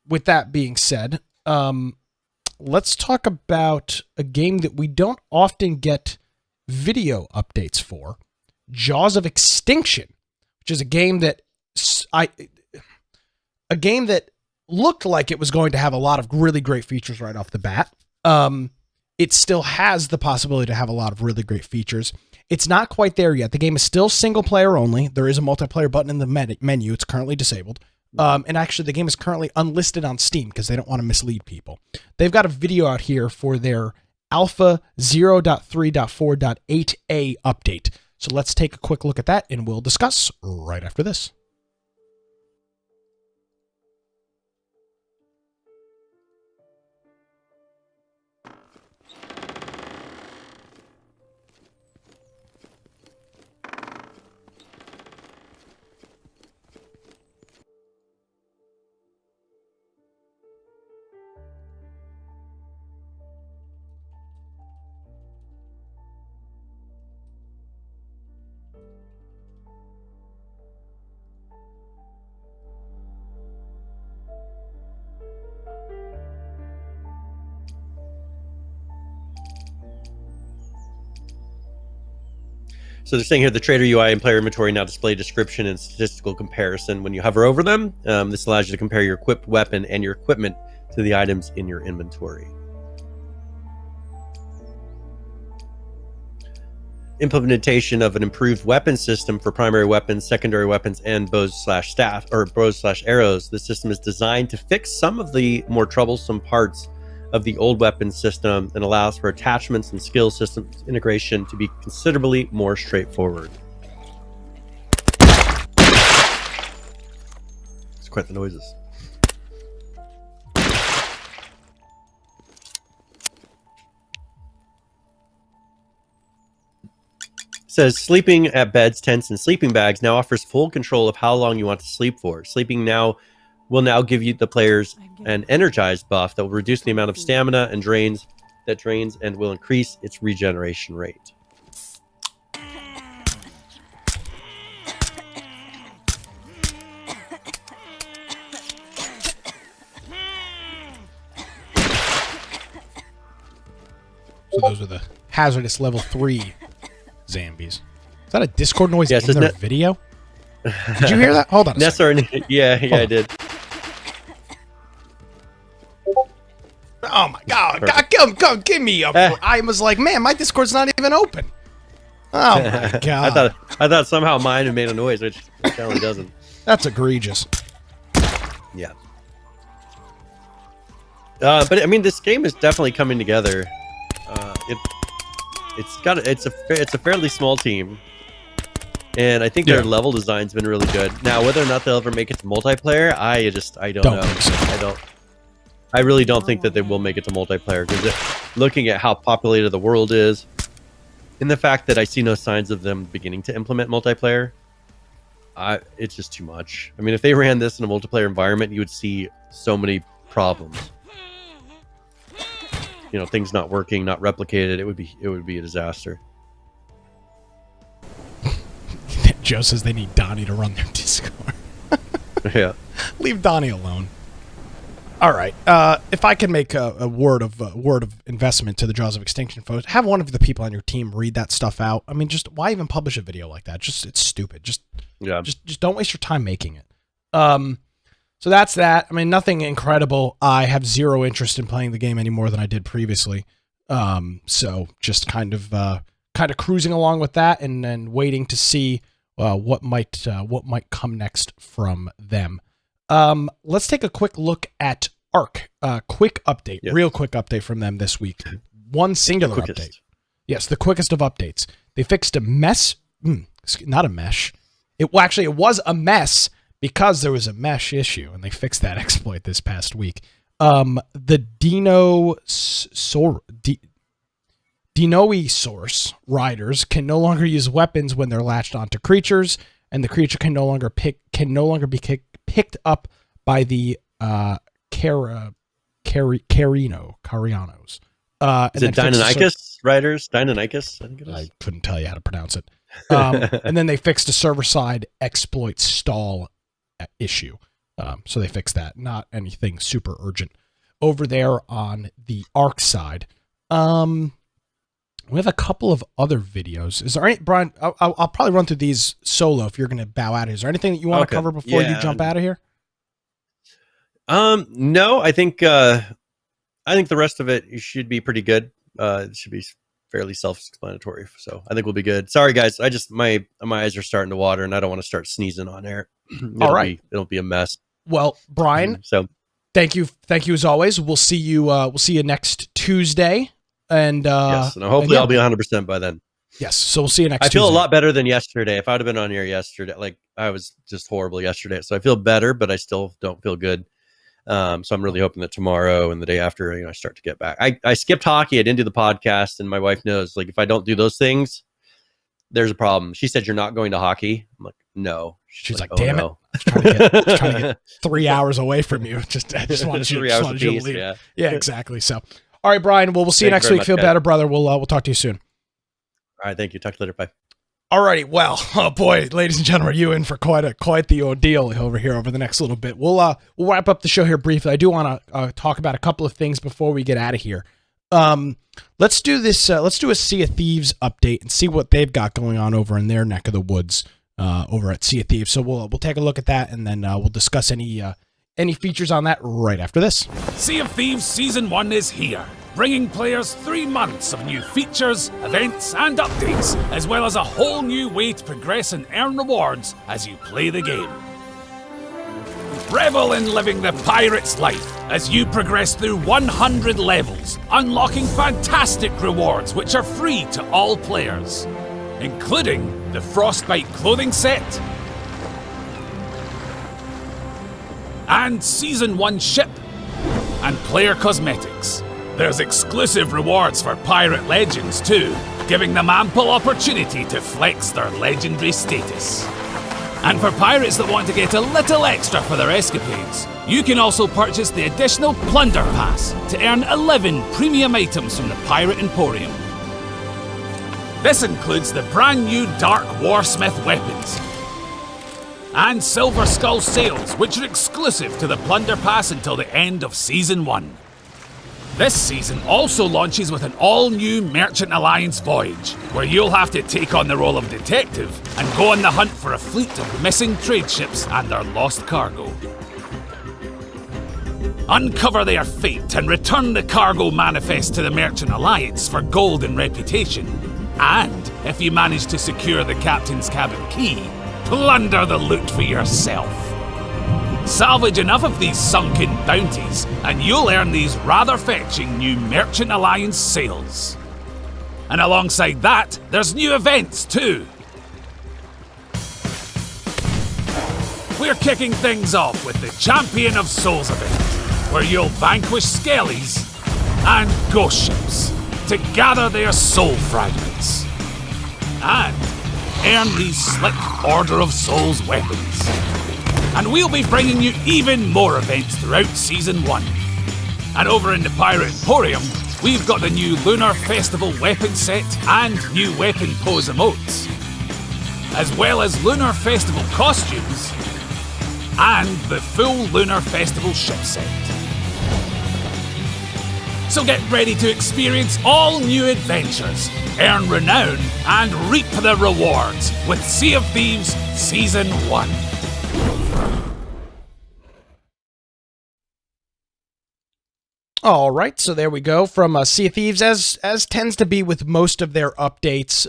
with that being said, let's talk about a game that we don't often get video updates for, Jaws of Extinction, which is a game that looked like it was going to have a lot of really great features right off the bat. It still has the possibility to have a lot of really great features. It's not quite there yet. The game is still single player only. There is a multiplayer button in the menu. It's currently disabled. And actually, the game is currently unlisted on Steam because they don't want to mislead people. They've got a video out here for their Alpha 0.3.4.8a update. So let's take a quick look at that, and we'll discuss right after this. So they're saying here the Trader UI and player inventory now display description and statistical comparison when you hover over them. This allows you to compare your equipped weapon and your equipment to the items in your inventory. Implementation of an improved weapon system for primary weapons, secondary weapons, and bows/staff or bows/arrows. The system is designed to fix some of the more troublesome parts of the old weapon system and allows for attachments and skill systems integration to be considerably more straightforward. It's quite the noises. Says sleeping at beds, tents, and sleeping bags now offers full control of how long you want to sleep for. Sleeping now will now give you the players an energized buff that will reduce the amount of stamina and drains and will increase its regeneration rate. So those are the hazardous level 3 zombies. Is that a Discord noise in their video? Did you hear that? Hold on a second. Yeah, I did. Oh my God! Come, give me a. I was like, man, my Discord's not even open. Oh my God! I thought somehow mine had made a noise, which apparently doesn't. That's egregious. Yeah. But I mean, this game is definitely coming together. It's a fairly small team, and I think their level design's been really good. Now, whether or not they'll ever make it to multiplayer, I don't know. So. I really don't think that they will make it to multiplayer, because looking at how populated the world is, and the fact that I see no signs of them beginning to implement multiplayer, it's just too much. I mean, if they ran this in a multiplayer environment, you would see so many problems. You know, things not working, not replicated. It would be a disaster. Joe says they need Donnie to run their Discord. Yeah, leave Donnie alone. All right. If I can make a word of investment to the Jaws of Extinction, folks, have one of the people on your team read that stuff out. I mean, just why even publish a video like that? It's stupid. Just don't waste your time making it. So that's that. I mean, nothing incredible. I have zero interest in playing the game any more than I did previously. So just kind of cruising along with that, and then waiting to see what might come next from them. Let's take a quick look at Ark. Quick update, real quick update from them this week. One singular update. Yes, the quickest of updates. They fixed a mess. Not a mesh. It was a mess because there was a mesh issue, and they fixed that exploit this past week. The Dinosaurus riders can no longer use weapons when they're latched onto creatures, and the creature can no longer be picked up by the Carianos. Is it Deinonychus riders? Deinonychus, I think it is. I couldn't tell you how to pronounce it. And then they fixed a server-side exploit stall issue. So they fixed that. Not anything super urgent. Over there on the Ark side, we have a couple of other videos. Is there any, Brian? I'll probably run through these solo if you're going to bow out. Is there anything that you want to cover before you jump out of here? No, I think the rest of it should be pretty good. It should be fairly self-explanatory, so I think we'll be good. Sorry, guys. My eyes are starting to water, and I don't want to start sneezing on air. It'll be a mess. Well, Brian, so thank you as always. We'll see you next Tuesday, and yes, and hopefully I'll be 100% by then. Yes, so we'll see you next Tuesday. I feel a lot better than yesterday. If I would have been on here yesterday, like I was just horrible yesterday, so I feel better, but I still don't feel good. So I'm really hoping that tomorrow and the day after, I start to get back. I skipped hockey. I didn't do the podcast, and my wife knows, like, if I don't do those things, there's a problem. She said, "You're not going to hockey." I'm like, "No." She's like, "Damn it. I was trying to get 3 hours away from you. I just wanted you to leave." Yeah, exactly. So, all right, Brian. Well, we'll see you next week. Feel better, brother. We'll talk to you soon. All right. Thank you. Talk to you later. Bye. Alrighty, well, oh boy, ladies and gentlemen, you in for quite the ordeal over the next little bit. We'll wrap up the show here briefly. I do want to talk about a couple of things before we get out of here. Let's do this. Let's do a Sea of Thieves update and see what they've got going on over in their neck of the woods over at Sea of Thieves. So we'll take a look at that, and then we'll discuss any features on that right after this. Sea of Thieves Season 1 is here, bringing players 3 months of new features, events, and updates, as well as a whole new way to progress and earn rewards as you play the game. Revel in living the pirate's life as you progress through 100 levels, unlocking fantastic rewards which are free to all players, including the Frostbite clothing set, and Season 1 ship, and player cosmetics. There's exclusive rewards for Pirate Legends too, giving them ample opportunity to flex their legendary status. And for pirates that want to get a little extra for their escapades, you can also purchase the additional Plunder Pass to earn 11 premium items from the Pirate Emporium. This includes the brand new Dark Warsmith weapons and Silver Skull sails, which are exclusive to the Plunder Pass until the end of Season 1. This season also launches with an all-new Merchant Alliance voyage, where you'll have to take on the role of detective and go on the hunt for a fleet of missing trade ships and their lost cargo. Uncover their fate and return the cargo manifest to the Merchant Alliance for gold and reputation. And if you manage to secure the captain's cabin key, plunder the loot for yourself. Salvage enough of these sunken bounties, and you'll earn these rather fetching new Merchant Alliance sales. And alongside that, there's new events too. We're kicking things off with the Champion of Souls event, where you'll vanquish skellies and ghost ships to gather their soul fragments. And earn these slick Order of Souls weapons. And we'll be bringing you even more events throughout Season 1. And over in the Pirate Emporium, we've got the new Lunar Festival weapon set and new weapon pose emotes, as well as Lunar Festival costumes and the full Lunar Festival ship set. So get ready to experience all new adventures, earn renown, and reap the rewards with Sea of Thieves Season 1. All right, so there we go from Sea of Thieves, as tends to be with most of their updates,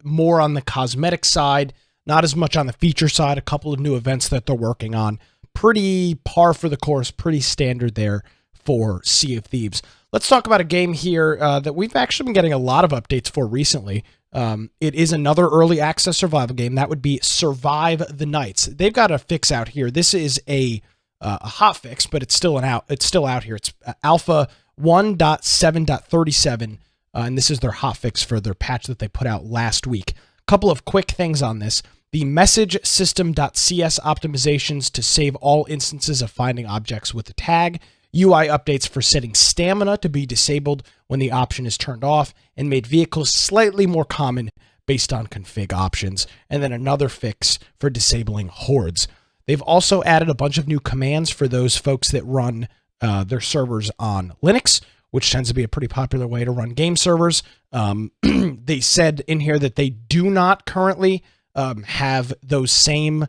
more on the cosmetic side, not as much on the feature side, a couple of new events that they're working on. Pretty par for the course, pretty standard there for Sea of Thieves. Let's talk about a game here that we've actually been getting a lot of updates for recently. It is another early access survival game. That would be Survive the Nights. They've got a fix out here. This is a hot fix, but it's still out here. It's alpha 1.7.37, and this is their hot fix for their patch that they put out last week. A couple of quick things on this. The message system.cs optimizations to save all instances of finding objects with a tag. UI updates for setting stamina to be disabled when the option is turned off, and made vehicles slightly more common based on config options. And then another fix for disabling hordes. They've also added a bunch of new commands for those folks that run their servers on Linux, which tends to be a pretty popular way to run game servers. They said in here that they do not currently have those same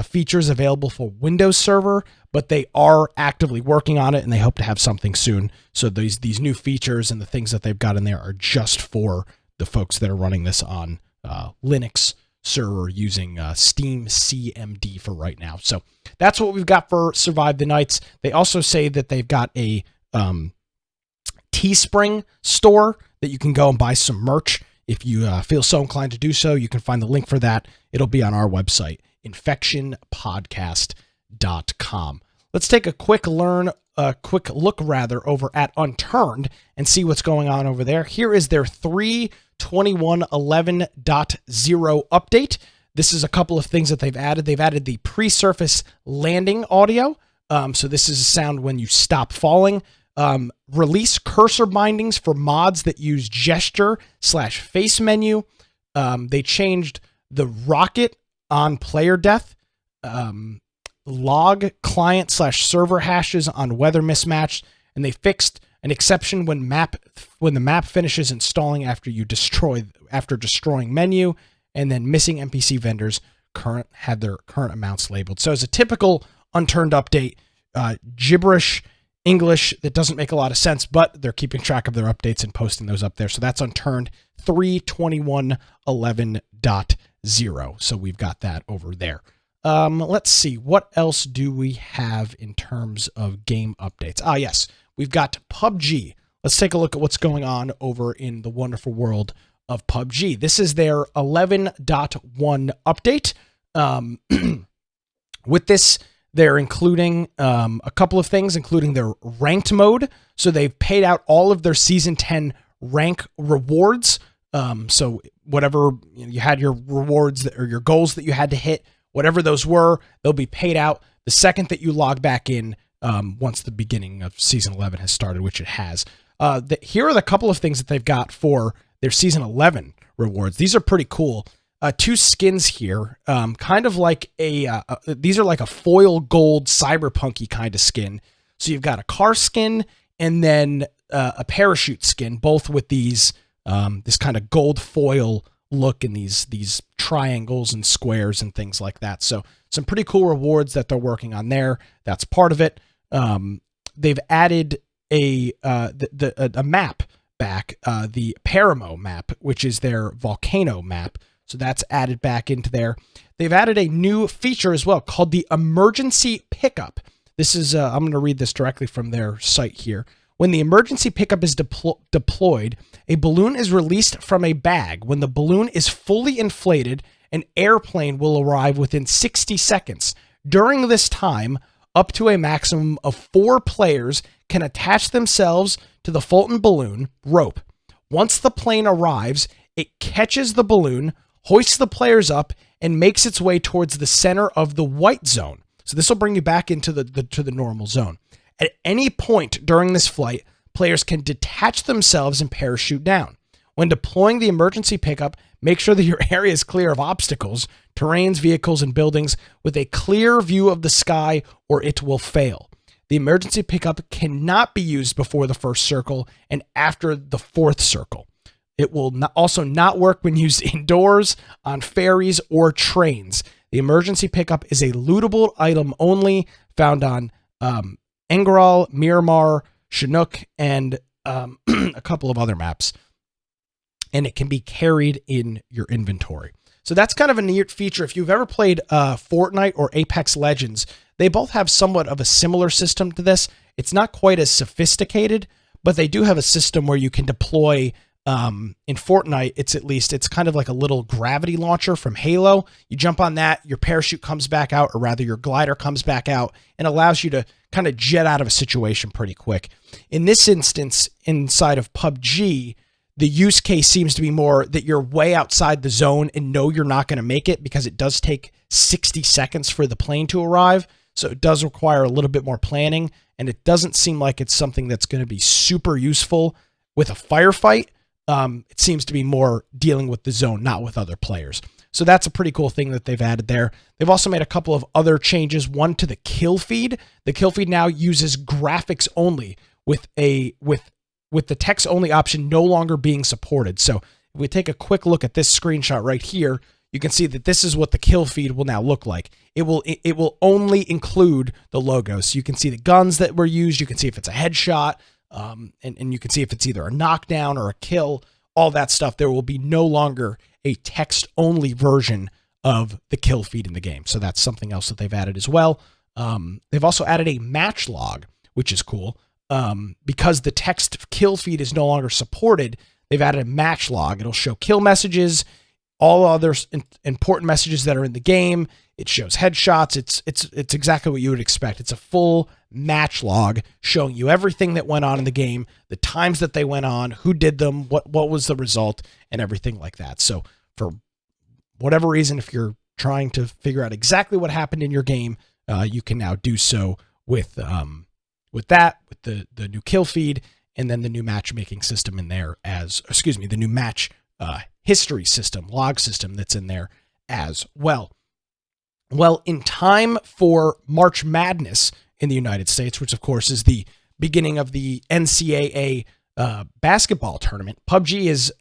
features available for Windows Server, but they are actively working on it, and they hope to have something soon. So these new features and the things that they've got in there are just for the folks that are running this on Linux server using Steam CMD for right now. So that's what we've got for Survive the Nights. They also say that they've got a Teespring store that you can go and buy some merch. If you feel so inclined to do so, you can find the link for that. It'll be on our website, infectionpodcast.com. Let's take a quick look over at Unturned and see what's going on over there. Here is their 3.21.11.0 update. This is a couple of things that they've added. They've added the pre-surface landing audio. So this is a sound when you stop falling. Release cursor bindings for mods that use gesture/face menu. They changed the rocket on player death. Log client/server hashes on weather mismatch, and they fixed an exception when the map finishes installing after destroying menu, and then missing NPC vendors have their current amounts labeled. So as a typical Unturned update, gibberish English that doesn't make a lot of sense, but they're keeping track of their updates and posting those up there. So that's Unturned 3.21.11.0. So we've got that over there. Let's see, what else do we have in terms of game updates? Yes, we've got PUBG. Let's take a look at what's going on over in the wonderful world of PUBG. This is their 11.1 update. With this, they're including a couple of things, including their ranked mode. So they've paid out all of their Season 10 rank rewards. So whatever you had your rewards or your goals that you had to hit, whatever those were, they'll be paid out the second that you log back in once the beginning of Season 11 has started, which it has. Here are the couple of things that they've got for their Season 11 rewards. These are pretty cool. Two skins here, kind of like these are like a foil gold cyberpunky kind of skin. So you've got a car skin and then a parachute skin, both with these this kind of gold foil look and these triangles and squares and things like that. So some pretty cool rewards that they're working on there. That's part of it. they've added a map back, the Paramo map, which is their volcano map. So that's added back into there. They've added a new feature as well called the emergency pickup. This is, I'm going to read this directly from their site here. When the emergency pickup is deployed, a balloon is released from a bag. When the balloon is fully inflated, an airplane will arrive within 60 seconds. During this time, up to a maximum of 4 players can attach themselves to the Fulton balloon rope. Once the plane arrives, it catches the balloon, hoists the players up, and makes its way towards the center of the white zone. So this will bring you back into the normal zone. At any point during this flight, players can detach themselves and parachute down. When deploying the emergency pickup, make sure that your area is clear of obstacles, terrains, vehicles, and buildings with a clear view of the sky, or it will fail. The emergency pickup cannot be used before the first circle and after the 4th circle. It will also not work when used indoors, on ferries, or trains. The emergency pickup is a lootable item only, found on Engral, Miramar, Chinook, and a couple of other maps. And it can be carried in your inventory. So that's kind of a neat feature. If you've ever played Fortnite or Apex Legends, they both have somewhat of a similar system to this. It's not quite as sophisticated, but they do have a system where you can deploy, in Fortnite, it's kind of like a little gravity launcher from Halo. You jump on that, your parachute comes back out, or rather your glider comes back out, and allows you to kind of jet out of a situation pretty quick. In this instance, inside of PUBG, the use case seems to be more that you're way outside the zone and know you're not going to make it, because it does take 60 seconds for the plane to arrive. So it does require a little bit more planning, and it doesn't seem like it's something that's going to be super useful with a firefight. It seems to be more dealing with the zone, not with other players. So that's a pretty cool thing that they've added there. They've also made a couple of other changes. One to the kill feed. The kill feed now uses graphics only, with the text only option no longer being supported. So if we take a quick look at this screenshot right here, you can see that this is what the kill feed will now look like. It will only include the logos. So you can see the guns that were used. You can see if it's a headshot, and you can see if it's either a knockdown or a kill, all that stuff. There will be no longer a text-only version of the kill feed in the game. So that's something else that they've added as well. They've also added a match log, which is cool. Because the text kill feed is no longer supported, they've added a match log. It'll show kill messages, all other important messages that are in the game. It shows headshots. It's exactly what you would expect. It's a full match log showing you everything that went on in the game, the times that they went on, who did them, what was the result, and everything like that. So for whatever reason, if you're trying to figure out exactly what happened in your game, you can now do so with the new kill feed, and then the new matchmaking system in there the new match history system, log system that's in there as well. Well, in time for March Madness in the United States, which of course is the beginning of the NCAA basketball tournament, PUBG is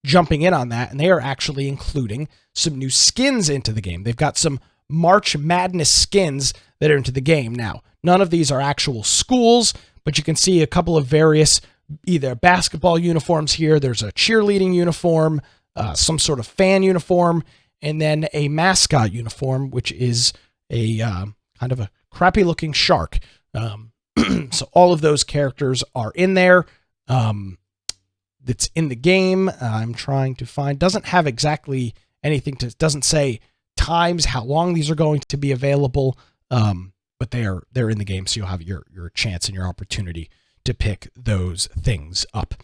jumping in on that, and they are actually including some new skins into the game. They've got some March Madness skins that are into the game. Now, none of these are actual schools, but you can see a couple of various either basketball uniforms here. There's a cheerleading uniform, some sort of fan uniform, and then a mascot uniform, which is a kind of a crappy looking shark. So all of those characters are in there. That's in the game. I'm trying to find, doesn't have exactly anything doesn't say times, how long these are going to be available. But they're in the game, so you'll have your chance and your opportunity to pick those things up.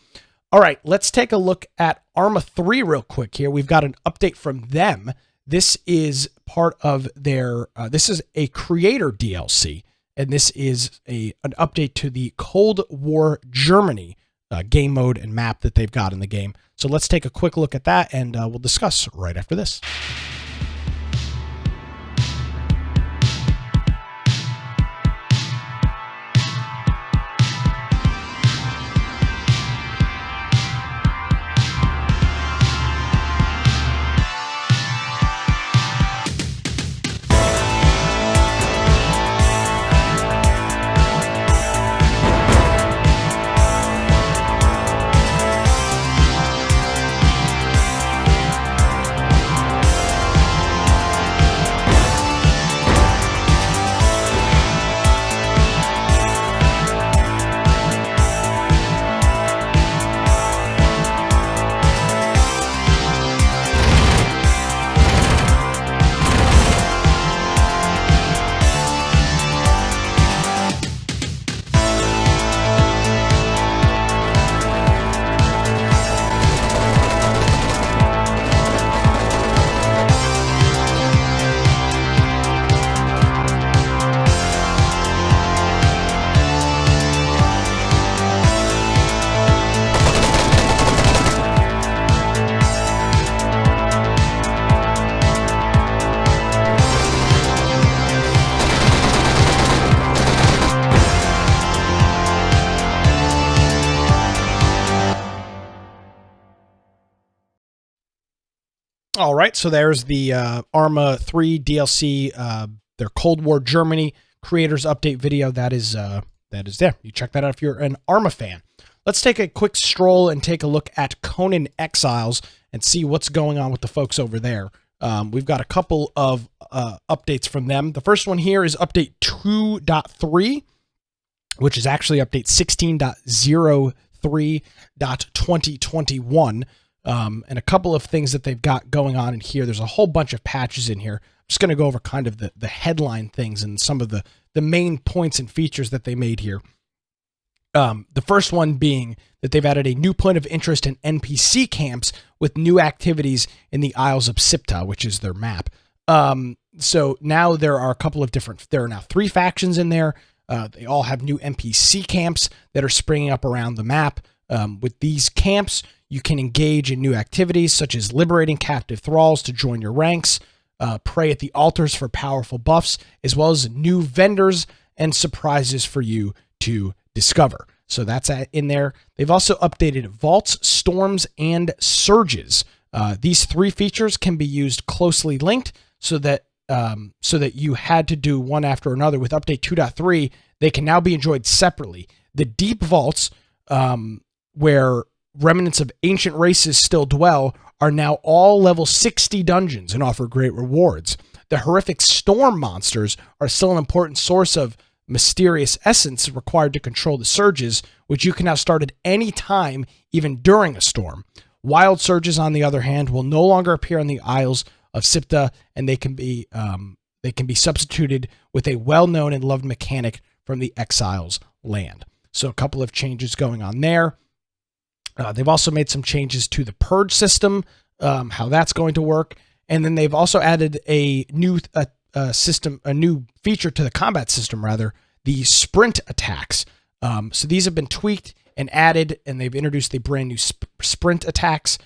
All right, let's take a look at Arma 3 real quick here. We've got an update from them. This is part of their, this is a creator DLC, and this is an update to the Cold War Germany game mode and map that they've got in the game. So let's take a quick look at that, and we'll discuss right after this. All right, so there's the Arma 3 DLC, their Cold War Germany creators update video. That is there. You check that out if you're an Arma fan. Let's take a quick stroll and take a look at Conan Exiles and see what's going on with the folks over there. We've got a couple of updates from them. The first one here is update 2.3, which is actually update 16.03.2021. And a couple of things that they've got going on in here. There's a whole bunch of patches in here. I'm just going to go over kind of the headline things and some of the main points and features that they made here. The first one being that they've added a new point of interest in NPC camps with new activities in the Isles of Sipta, which is their map. So now there are a couple of there are now 3 factions in there. They all have new NPC camps that are springing up around the map. With these camps, you can engage in new activities such as liberating captive thralls to join your ranks, pray at the altars for powerful buffs, as well as new vendors and surprises for you to discover. So that's in there. They've also updated vaults, storms, and surges. These 3 features can be used closely linked so that you had to do one after another. With update 2.3, they can now be enjoyed separately. The deep vaults, where remnants of ancient races still dwell, are now all level 60 dungeons and offer great rewards. The horrific storm monsters are still an important source of mysterious essence required to control the surges, which you can now start at any time, even during a storm. Wild surges, on the other hand, will no longer appear in the Isles of Sipta, and they can be substituted with a well-known and loved mechanic from the Exiles land. So a couple of changes going on there. They've also made some changes to the purge system, how that's going to work, and then they've also added a new new feature to the combat system, rather, the sprint attacks. So these have been tweaked and added, and they've introduced the brand new sprint attacks.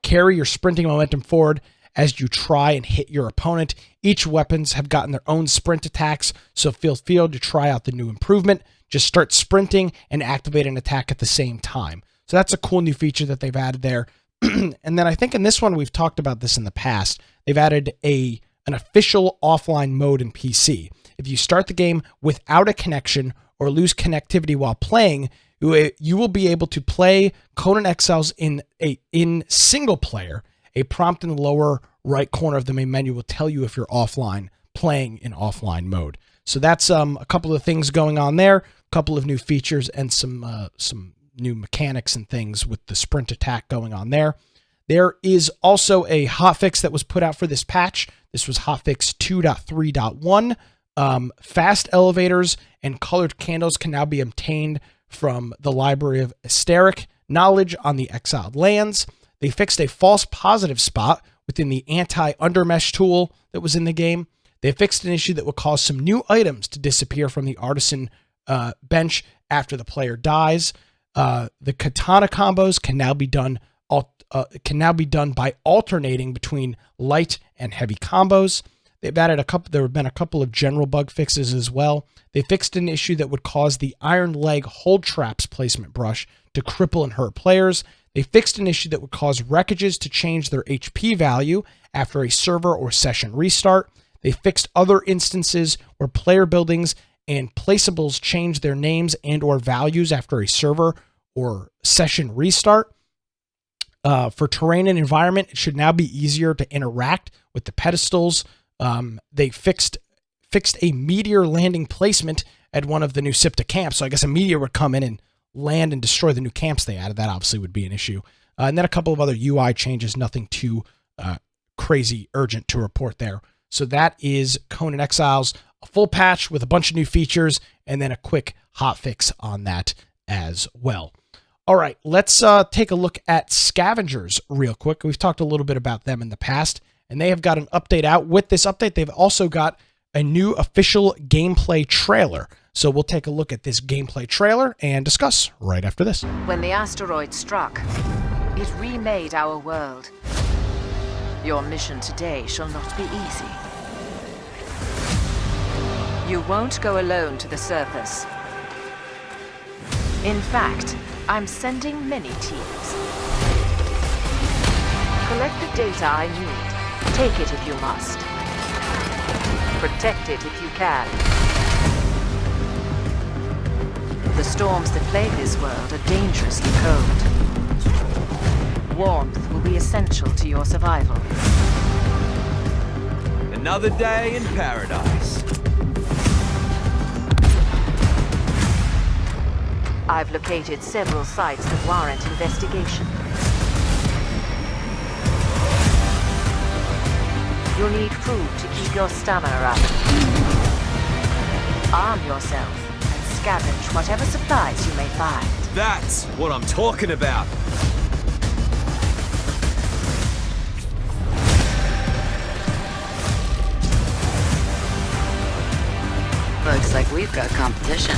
Carry your sprinting momentum forward as you try and hit your opponent. Each weapons have gotten their own sprint attacks, so feel free to try out the new improvement. Just start sprinting and activate an attack at the same time. So that's a cool new feature that they've added there. And then I think in this one, we've talked about this in the past, they've added an official offline mode in PC. If you start the game without a connection or lose connectivity while playing, you will be able to play Conan Exiles in single player. A prompt in the lower right corner of the main menu will tell you if you're offline, playing in offline mode. So that's a couple of things going on there, a couple of new features, and some new mechanics and things with the sprint attack going on there. There is also a hotfix that was put out for this patch. This was hotfix 2.3.1. Fast elevators and colored candles can now be obtained from the Library of Hysteric Knowledge on the exiled lands. They fixed a false positive spot within the anti-undermesh tool that was in the game. They fixed an issue that would cause some new items to disappear from the artisan bench after the player dies. The katana combos can now be done by alternating between light and heavy combos. They've added there have been a couple of general bug fixes as well. They fixed an issue that would cause the iron leg hold traps placement brush to cripple and hurt players. They fixed an issue that would cause wreckages to change their HP value after a server or session restart. They fixed other instances where player buildings and placeables change their names and or values after a server or session restart. For terrain and environment, it should now be easier to interact with the pedestals. They fixed a meteor landing placement at one of the new Sipta camps. So I guess a meteor would come in and land and destroy the new camps they added. That obviously would be an issue. And then a couple of other UI changes, nothing too crazy urgent to report there. So that is Conan Exiles, a full patch with a bunch of new features, and then a quick hotfix on that as well. All right, let's take a look at Scavengers real quick. We've talked a little bit about them in the past, and they have got an update out. With this update, they've also got a new official gameplay trailer. So we'll take a look at this gameplay trailer and discuss right after this. When the asteroid struck, it remade our world. Your mission today shall not be easy. You won't go alone to the surface. In fact, I'm sending many teams. collect the data I need. Take it if you must. Protect it if you can. The storms that plague this world are dangerously cold. Warmth will be essential to your survival. Another day in paradise. I've located several sites that warrant investigation. You'll need food to keep your stamina up. Arm yourself and scavenge whatever supplies you may find. That's what I'm talking about. Looks like we've got competition.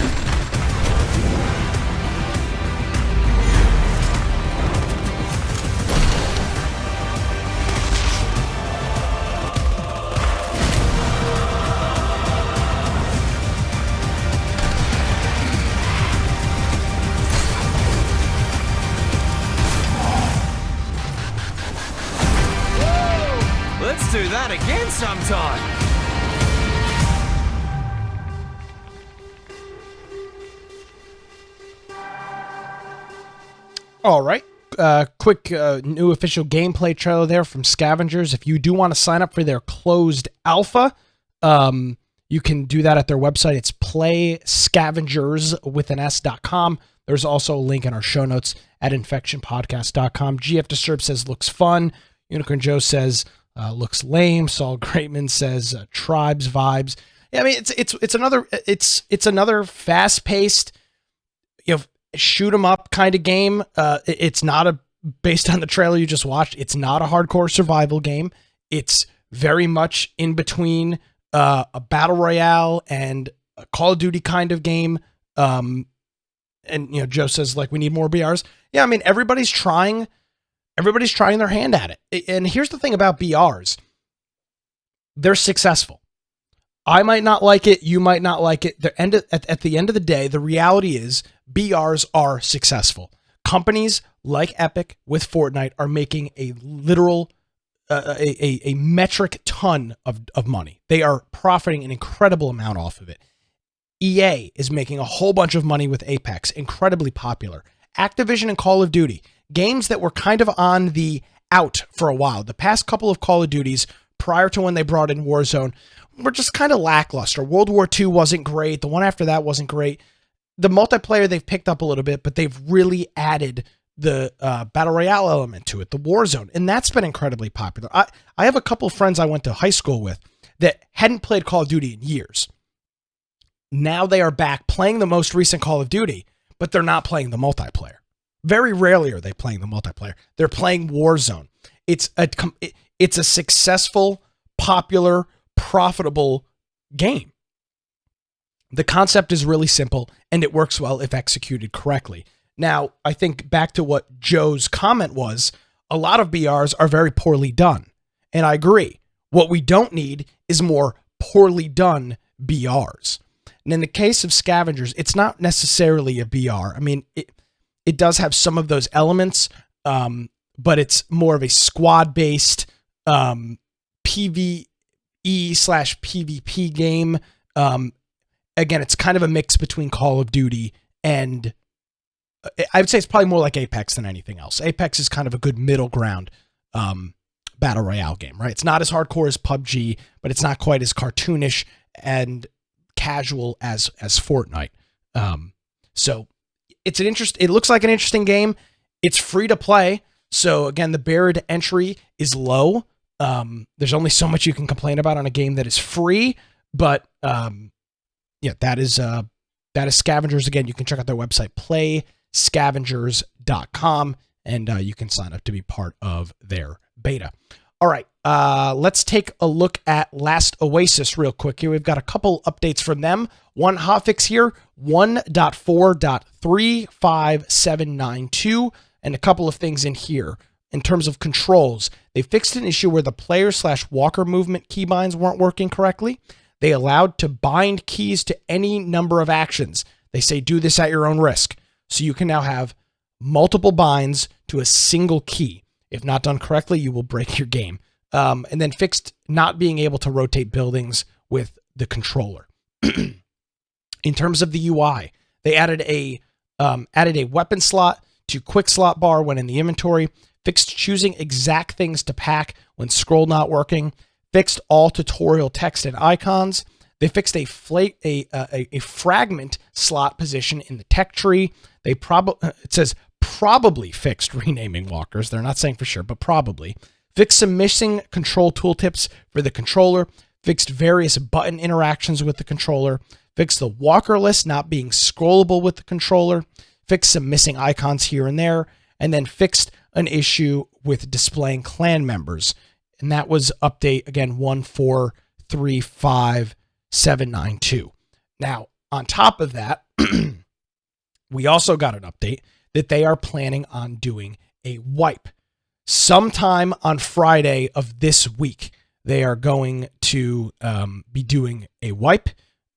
Let's do that again sometime. All right. Quick new official gameplay trailer there from Scavengers. If you do want to sign up for their closed alpha, you can do that at their website. It's playscavengers.com. There's also a link in our show notes at infectionpodcast.com. GF Disturb says looks fun. Unicorn Joe says looks lame. Saul Greatman says tribes vibes. Yeah, I mean it's another fast-paced, shoot 'em up kind of game. It's not based on the trailer you just watched. It's not a hardcore survival game. It's very much in between a battle royale and a Call of Duty kind of game. And Joe says like we need more BRs. Yeah, I mean everybody's trying their hand at it. And here's the thing about BRs. They're successful. I might not like it. You might not like it. At the end of the day, the reality is BRs are successful. Companies like Epic with Fortnite are making a literal, a metric ton of money. They are profiting an incredible amount off of it. EA is making a whole bunch of money with Apex, incredibly popular. Activision and Call of Duty, games that were kind of on the out for a while. The past couple of Call of Duties, prior to when they brought in Warzone, were just kind of lackluster. World War II wasn't great. The one after that wasn't great. The multiplayer they've picked up a little bit, but they've really added the battle royale element to it, the Warzone, and that's been incredibly popular. I have a couple of friends I went to high school with that hadn't played Call of Duty in years. Now they are back playing the most recent Call of Duty, but they're not playing the multiplayer. Very rarely are they playing the multiplayer. They're playing Warzone. It's a successful, popular, profitable game. The concept is really simple and it works well if executed correctly. Now, I think back to what Joe's comment was, a lot of BRs are very poorly done. And I agree. What we don't need is more poorly done BRs. And in the case of Scavengers, it's not necessarily a BR. I mean, it does have some of those elements, but it's more of a squad-based PvE/PvP game. Again, it's kind of a mix between Call of Duty and I would say it's probably more like Apex than anything else. Apex is kind of a good middle ground battle royale game, right? It's not as hardcore as PUBG, but it's not quite as cartoonish and casual as Fortnite. So it looks like an interesting game. It's free to play. So again, the barrier to entry is low. There's only so much you can complain about on a game that is free, but yeah, that is Scavengers. Again, you can check out their website, playscavengers.com, and you can sign up to be part of their beta. All right, let's take a look at Last Oasis real quick here. We've got a couple updates from them. One hotfix here, 1.4.35792, and a couple of things in here. In terms of controls, they fixed an issue where the player/walker movement keybinds weren't working correctly. They allowed to bind keys to any number of actions. They say do this at your own risk. So you can now have multiple binds to a single key. If not done correctly, you will break your game. And then fixed not being able to rotate buildings with the controller. In terms of the UI, they added a weapon slot to quick slot bar when in the inventory, fixed choosing exact things to pack when scroll not working, fixed all tutorial text and icons. They fixed a fragment slot position in the tech tree. It says probably fixed renaming walkers. They're not saying for sure, but probably. Fixed some missing control tooltips for the controller. Fixed various button interactions with the controller. Fixed the walker list not being scrollable with the controller. Fixed some missing icons here and there. And then fixed an issue with displaying clan members. And that was update, again, 1435792. Now, on top of that, we also got an update that they are planning on doing a wipe. Sometime on Friday of this week, they are going to be doing a wipe.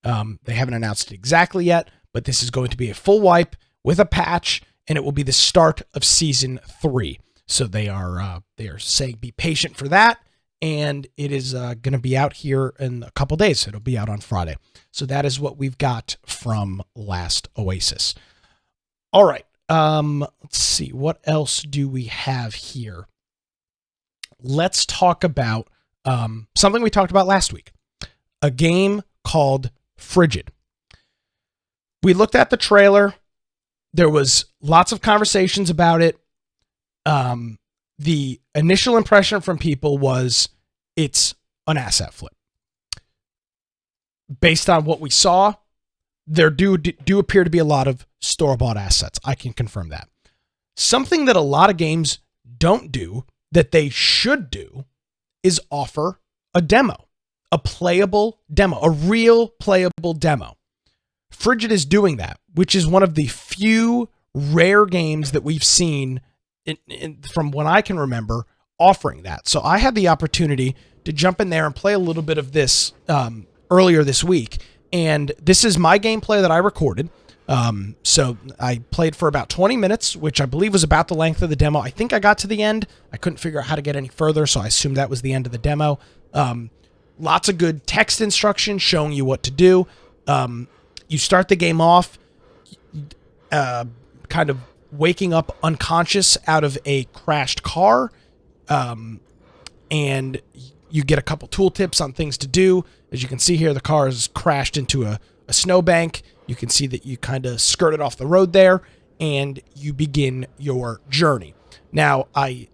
They haven't announced it exactly yet, but this is going to be a full wipe with a patch, and it will be the start of Season 3. So they are saying be patient for that, and it is going to be out here in a couple days. It'll be out on Friday. So that is what we've got from last Oasis. All right. Let's see. What else do we have here? Let's talk about something we talked about last week. A game called FRIGID. We looked at the trailer. There was lots of conversations about it. The initial impression from people was it's an asset flip. Based on what we saw, there do appear to be a lot of store-bought assets. I can confirm that. Something that a lot of games don't do that they should do is offer a demo, a playable demo, a real playable demo. FRIGID is doing that, which is one of the few rare games that we've seen from what I can remember offering that. So I had the opportunity to jump in there and play a little bit of this earlier this week. And this is my gameplay that I recorded. So I played for about 20 minutes, which I believe was about the length of the demo. I think I got to the end. I couldn't figure out how to get any further, so I assumed that was the end of the demo. Lots of good text instructions showing you what to do. You start the game off kind of waking up unconscious out of a crashed car, and you get a couple tooltips on things to do. As you can see here, the car is crashed into a snowbank. You can see that you kind of skirted off the road there, and you begin your journey. Now, I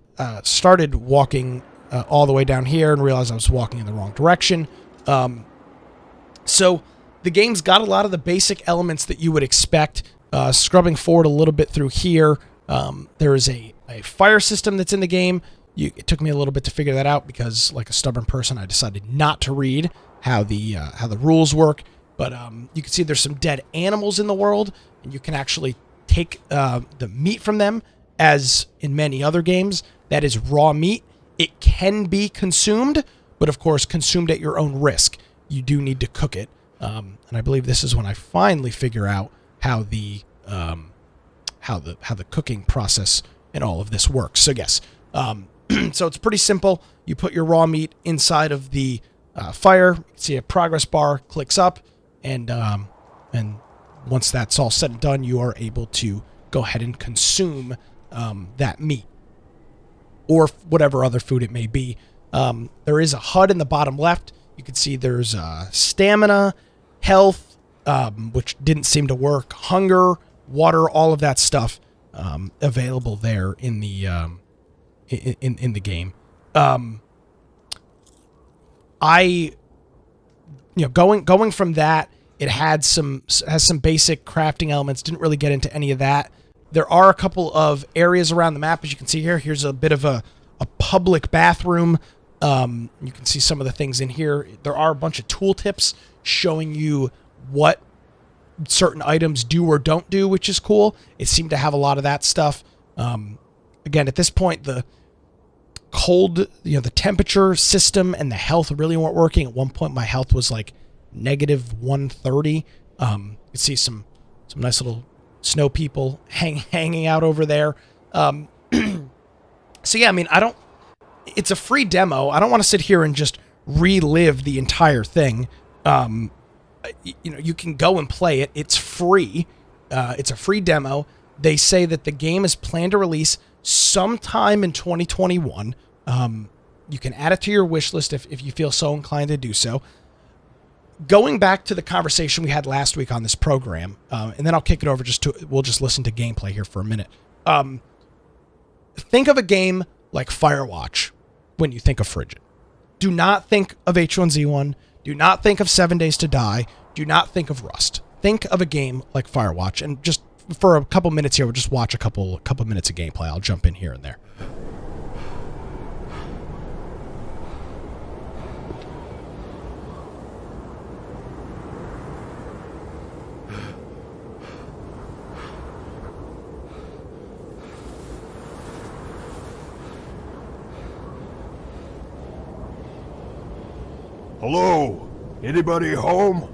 started walking all the way down here and realized I was walking in the wrong direction. So the game's got a lot of the basic elements that you would expect. Scrubbing forward a little bit through here, there is a fire system that's in the game. It took me a little bit to figure that out because, like a stubborn person, I decided not to read how the rules work. But you can see there's some dead animals in the world, and you can actually take the meat from them, as in many other games. That is raw meat. It can be consumed, but of course consumed at your own risk. You do need to cook it, and I believe this is when I finally figure out how the cooking process and all of this works. So yes, so it's pretty simple. You put your raw meat inside of the fire. You can see a progress bar clicks up. And once that's all said and done, you are able to go ahead and consume that meat or whatever other food it may be. There is a HUD in the bottom left. You can see there's stamina, health, which didn't seem to work, hunger, water, all of that stuff available there in the in the game. Going from that. It has some basic crafting elements. Didn't really get into any of that. There are a couple of areas around the map, as you can see here. Here's a bit of a public bathroom. You can see some of the things in here. There are a bunch of tooltips showing you what certain items do or don't do, which is cool. It seemed to have a lot of that stuff. Again, at this point, the cold, the temperature system and the health really weren't working. At one point, my health was like -130. You can see some nice little snow people hanging out over there. So yeah, I mean, it's a free demo. I don't want to sit here and just relive the entire thing. You can go and play it. It's free. It's a free demo. They say that the game is planned to release sometime in 2021. You can add it to your wish list if you feel so inclined to do so. Going back to the conversation we had last week on this program, and then I'll kick it over we'll just listen to gameplay here for a minute. Think of a game like Firewatch when you think of Frigid. Do not think of H1Z1. Do not think of 7 Days to Die. Do not think of Rust. Think of a game like Firewatch, and just for a couple minutes here, we'll just watch a couple minutes of gameplay. I'll jump in here and there. Hello? Anybody home?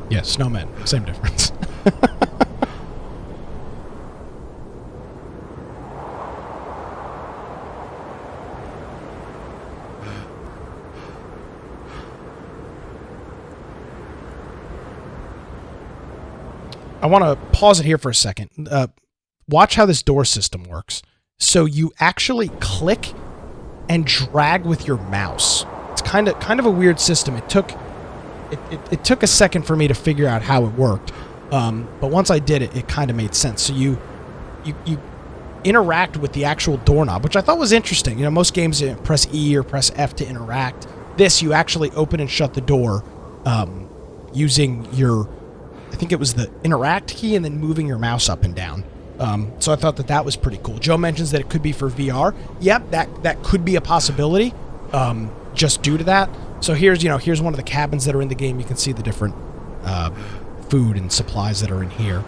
Yeah, snowmen. Same difference. I want to pause it here for a second. Watch how this door system works. So you actually click and drag with your mouse. It's kind of a weird system. It took a second for me to figure out how it worked. But once I did it, it kind of made sense. So you interact with the actual doorknob, which I thought was interesting. You know, most games you press E or press F to interact. This, you actually open and shut the door using your, I think it was the interact key, and then moving your mouse up and down. So I thought that was pretty cool. Joe mentions that it could be for VR. Yep, that could be a possibility, just due to that. So here's one of the cabins that are in the game. You can see the different food and supplies that are in here.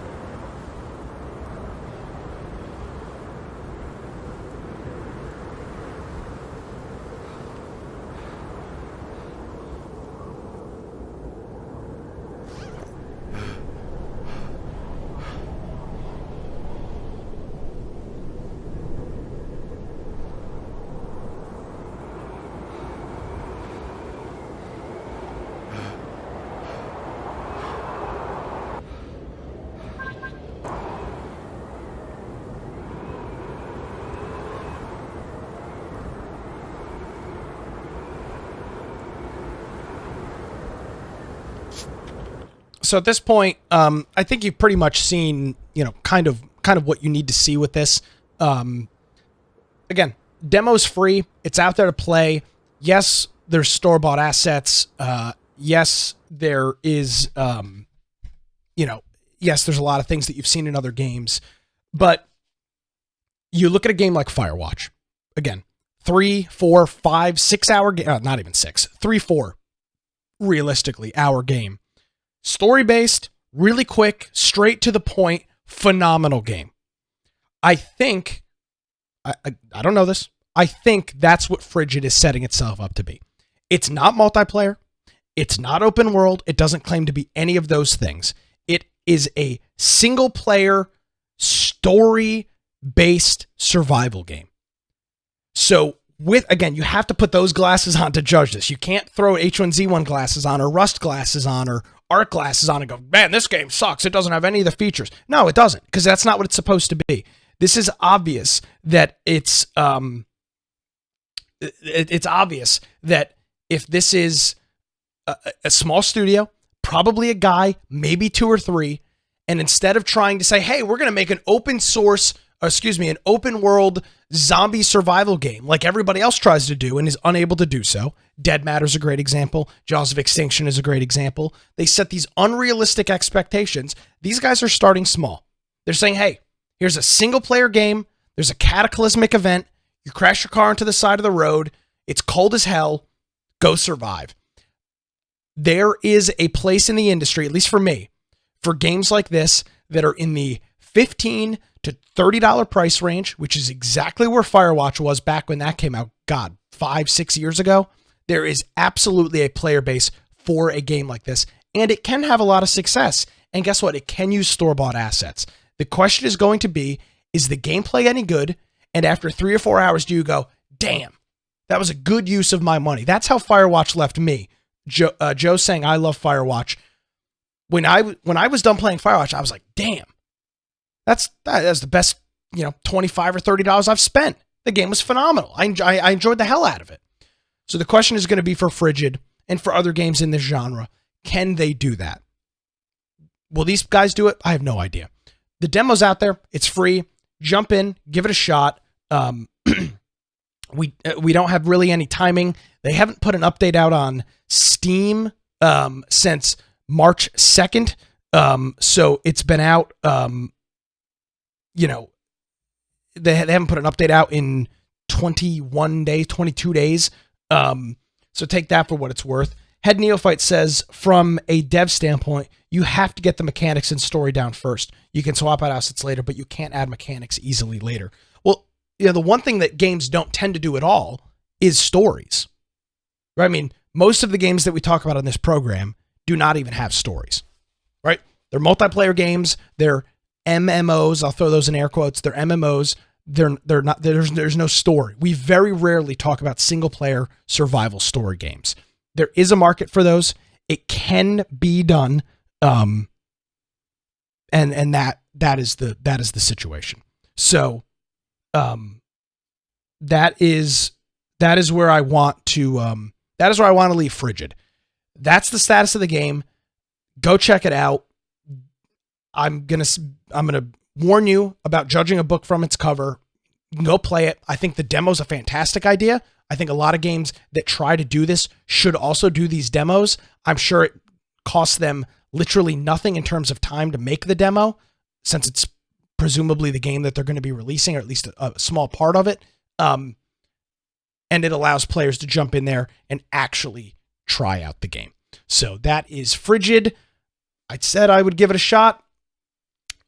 So at this point, I think you've pretty much seen, kind of what you need to see with this. Again, demo's free. It's out there to play. Yes, there's store-bought assets. Yes, there is, yes, there's a lot of things that you've seen in other games. But you look at a game like Firewatch. Again, 3, 4, 5, 6 hour game. Not even 6. 3, 4, realistically, hour game. Story-based, really quick, straight to the point, phenomenal game. I think, I don't know this, I think that's what Frigid is setting itself up to be. It's not multiplayer, it's not open world, it doesn't claim to be any of those things. It is a single-player, story-based survival game. So, again, you have to put those glasses on to judge this. You can't throw H1Z1 glasses on, or Rust glasses on, or Arc glasses on and go, man, this game sucks. It doesn't have any of the features. No, it doesn't, because that's not what it's supposed to be. This is obvious that it's obvious that if this is a small studio, probably a guy, maybe 2 or 3, and instead of trying to say, hey, we're going to make an an open world zombie survival game like everybody else tries to do and is unable to do so. Dead Matter's a great example. Jaws of Extinction is a great example. They set these unrealistic expectations. These guys are starting small. They're saying, hey, here's a single player game. There's a cataclysmic event. You crash your car into the side of the road. It's cold as hell. Go survive. There is a place in the industry, at least for me, for games like this that are in the $15 to $30 price range, which is exactly where Firewatch was back when that came out. God, 5-6 years ago. There is absolutely a player base for a game like this, and it can have a lot of success. And guess what? It can use store-bought assets. The question is going to be, is the gameplay any good? And after 3 or 4 hours, do you go, damn, that was a good use of my money? That's how Firewatch left me. Joe saying, I love Firewatch. When I was done playing Firewatch, I was like, damn, that's the best, $25 or $30 I've spent. The game was phenomenal. I enjoyed the hell out of it. So the question is going to be for Frigid and for other games in this genre. Can they do that? Will these guys do it? I have no idea. The demo's out there. It's free. Jump in, give it a shot. We don't have really any timing. They haven't put an update out on Steam since March 2nd. So it's been out, they haven't put an update out in 21 days, 22 days. So take that for what it's worth. Head Neophyte says, from a dev standpoint, you have to get the mechanics and story down first. You can swap out assets later, but you can't add mechanics easily later. Well, the one thing that games don't tend to do at all is stories. Right? I mean, most of the games that we talk about on this program do not even have stories. Right? They're multiplayer games. They're MMOs. I'll throw those in air quotes. They're MMOs. They're not. There's no story. We very rarely talk about single player survival story games. There is a market for those. It can be done. And that is the situation. So, that is where I want to leave Frigid. That's the status of the game. Go check it out. I'm gonna warn you about judging a book from its cover. Go play it. I think the demo's a fantastic idea. I think a lot of games that try to do this should also do these demos. I'm sure it costs them literally nothing in terms of time to make the demo, since it's presumably the game that they're going to be releasing, or at least a small part of it. And it allows players to jump in there and actually try out the game. So that is Frigid. I said I would give it a shot.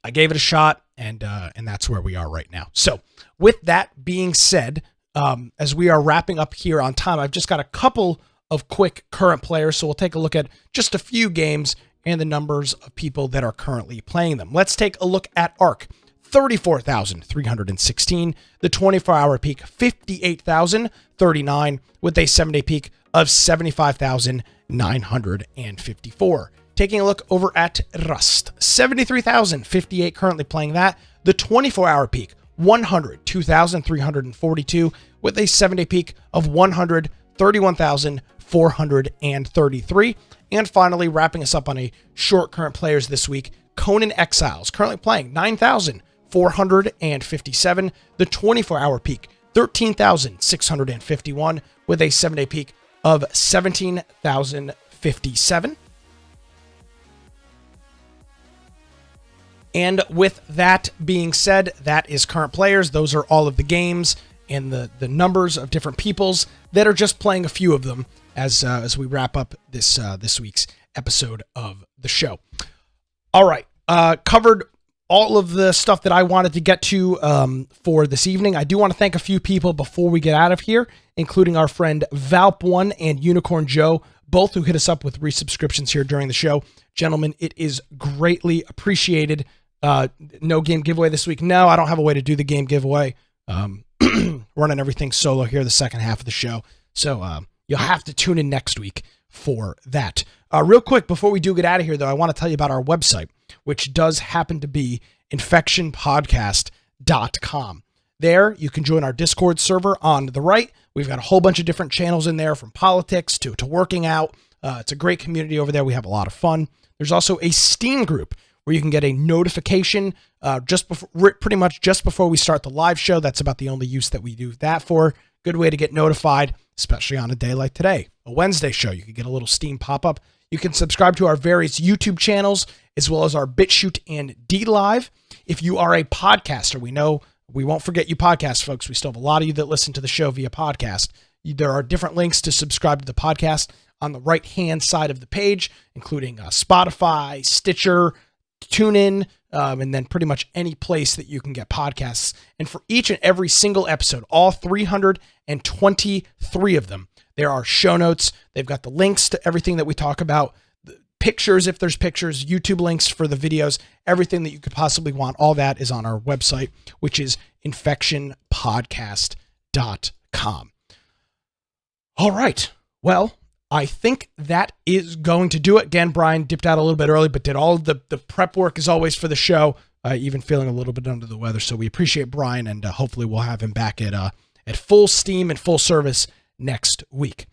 I gave it a shot, and that's where we are right now. So with that being said, as we are wrapping up here on time, I've just got a couple of quick current players. So we'll take a look at just a few games and the numbers of people that are currently playing them. Let's take a look at Ark. 34,316. The 24-hour peak, 58,039, with a 7-day peak of 75,954. Taking a look over at Rust, 73,058 currently playing that. The 24-hour peak, 102,342, with a 7-day peak of 131,433. And finally, wrapping us up on a short current players this week, Conan Exiles, currently playing 9,457. The 24-hour peak, 13,651, with a 7-day peak of 17,057. And with that being said, that is current players. Those are all of the games and the numbers of different peoples that are just playing a few of them as we wrap up this week's episode of the show. All right, covered all of the stuff that I wanted to get to for this evening. I do want to thank a few people before we get out of here, including our friend Valp1 and Unicorn Joe, both who hit us up with resubscriptions here during the show. Gentlemen, it is greatly appreciated. No game giveaway this week. No, I don't have a way to do the game giveaway. Running everything solo here the second half of the show. So you'll have to tune in next week for that. Real quick, before we do get out of here, though, I want to tell you about our website, which does happen to be infectionpodcast.com. There, you can join our Discord server on the right. We've got a whole bunch of different channels in there, from politics to working out. It's a great community over there. We have a lot of fun. There's also a Steam group where you can get a notification pretty much just before we start the live show. That's about the only use that we do that for. Good way to get notified, especially on a day like today, a Wednesday show. You can get a little Steam pop-up. You can subscribe to our various YouTube channels, as well as our BitChute and DLive. If you are a podcaster, we know we won't forget you podcast folks. We still have a lot of you that listen to the show via podcast. There are different links to subscribe to the podcast on the right-hand side of the page, including Spotify, Stitcher, TuneIn, and then pretty much any place that you can get podcasts. And for each and every single episode, all 323 of them, there are show notes. They've got the links to everything that we talk about. pictures, if there's pictures, YouTube links for the videos, everything that you could possibly want. All that is on our website, which is infectionpodcast.com. All right. Well, I think that is going to do it. Again, Brian dipped out a little bit early, but did all of the prep work as always for the show, even feeling a little bit under the weather. So we appreciate Brian, and hopefully we'll have him back at full steam and full service next week.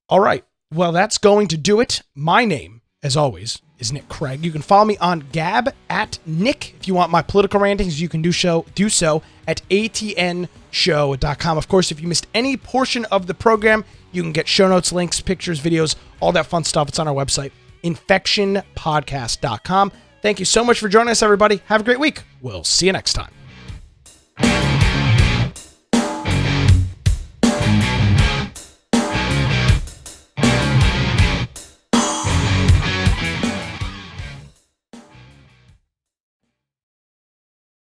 All right. Well, that's going to do it. My name, as always, is Nick Craig. You can follow me on Gab at Nick. If you want my political rantings, you can do so at atnshow.com. Of course, if you missed any portion of the program, you can get show notes, links, pictures, videos, all that fun stuff. It's on our website, infectionpodcast.com. Thank you so much for joining us, everybody. Have a great week. We'll see you next time.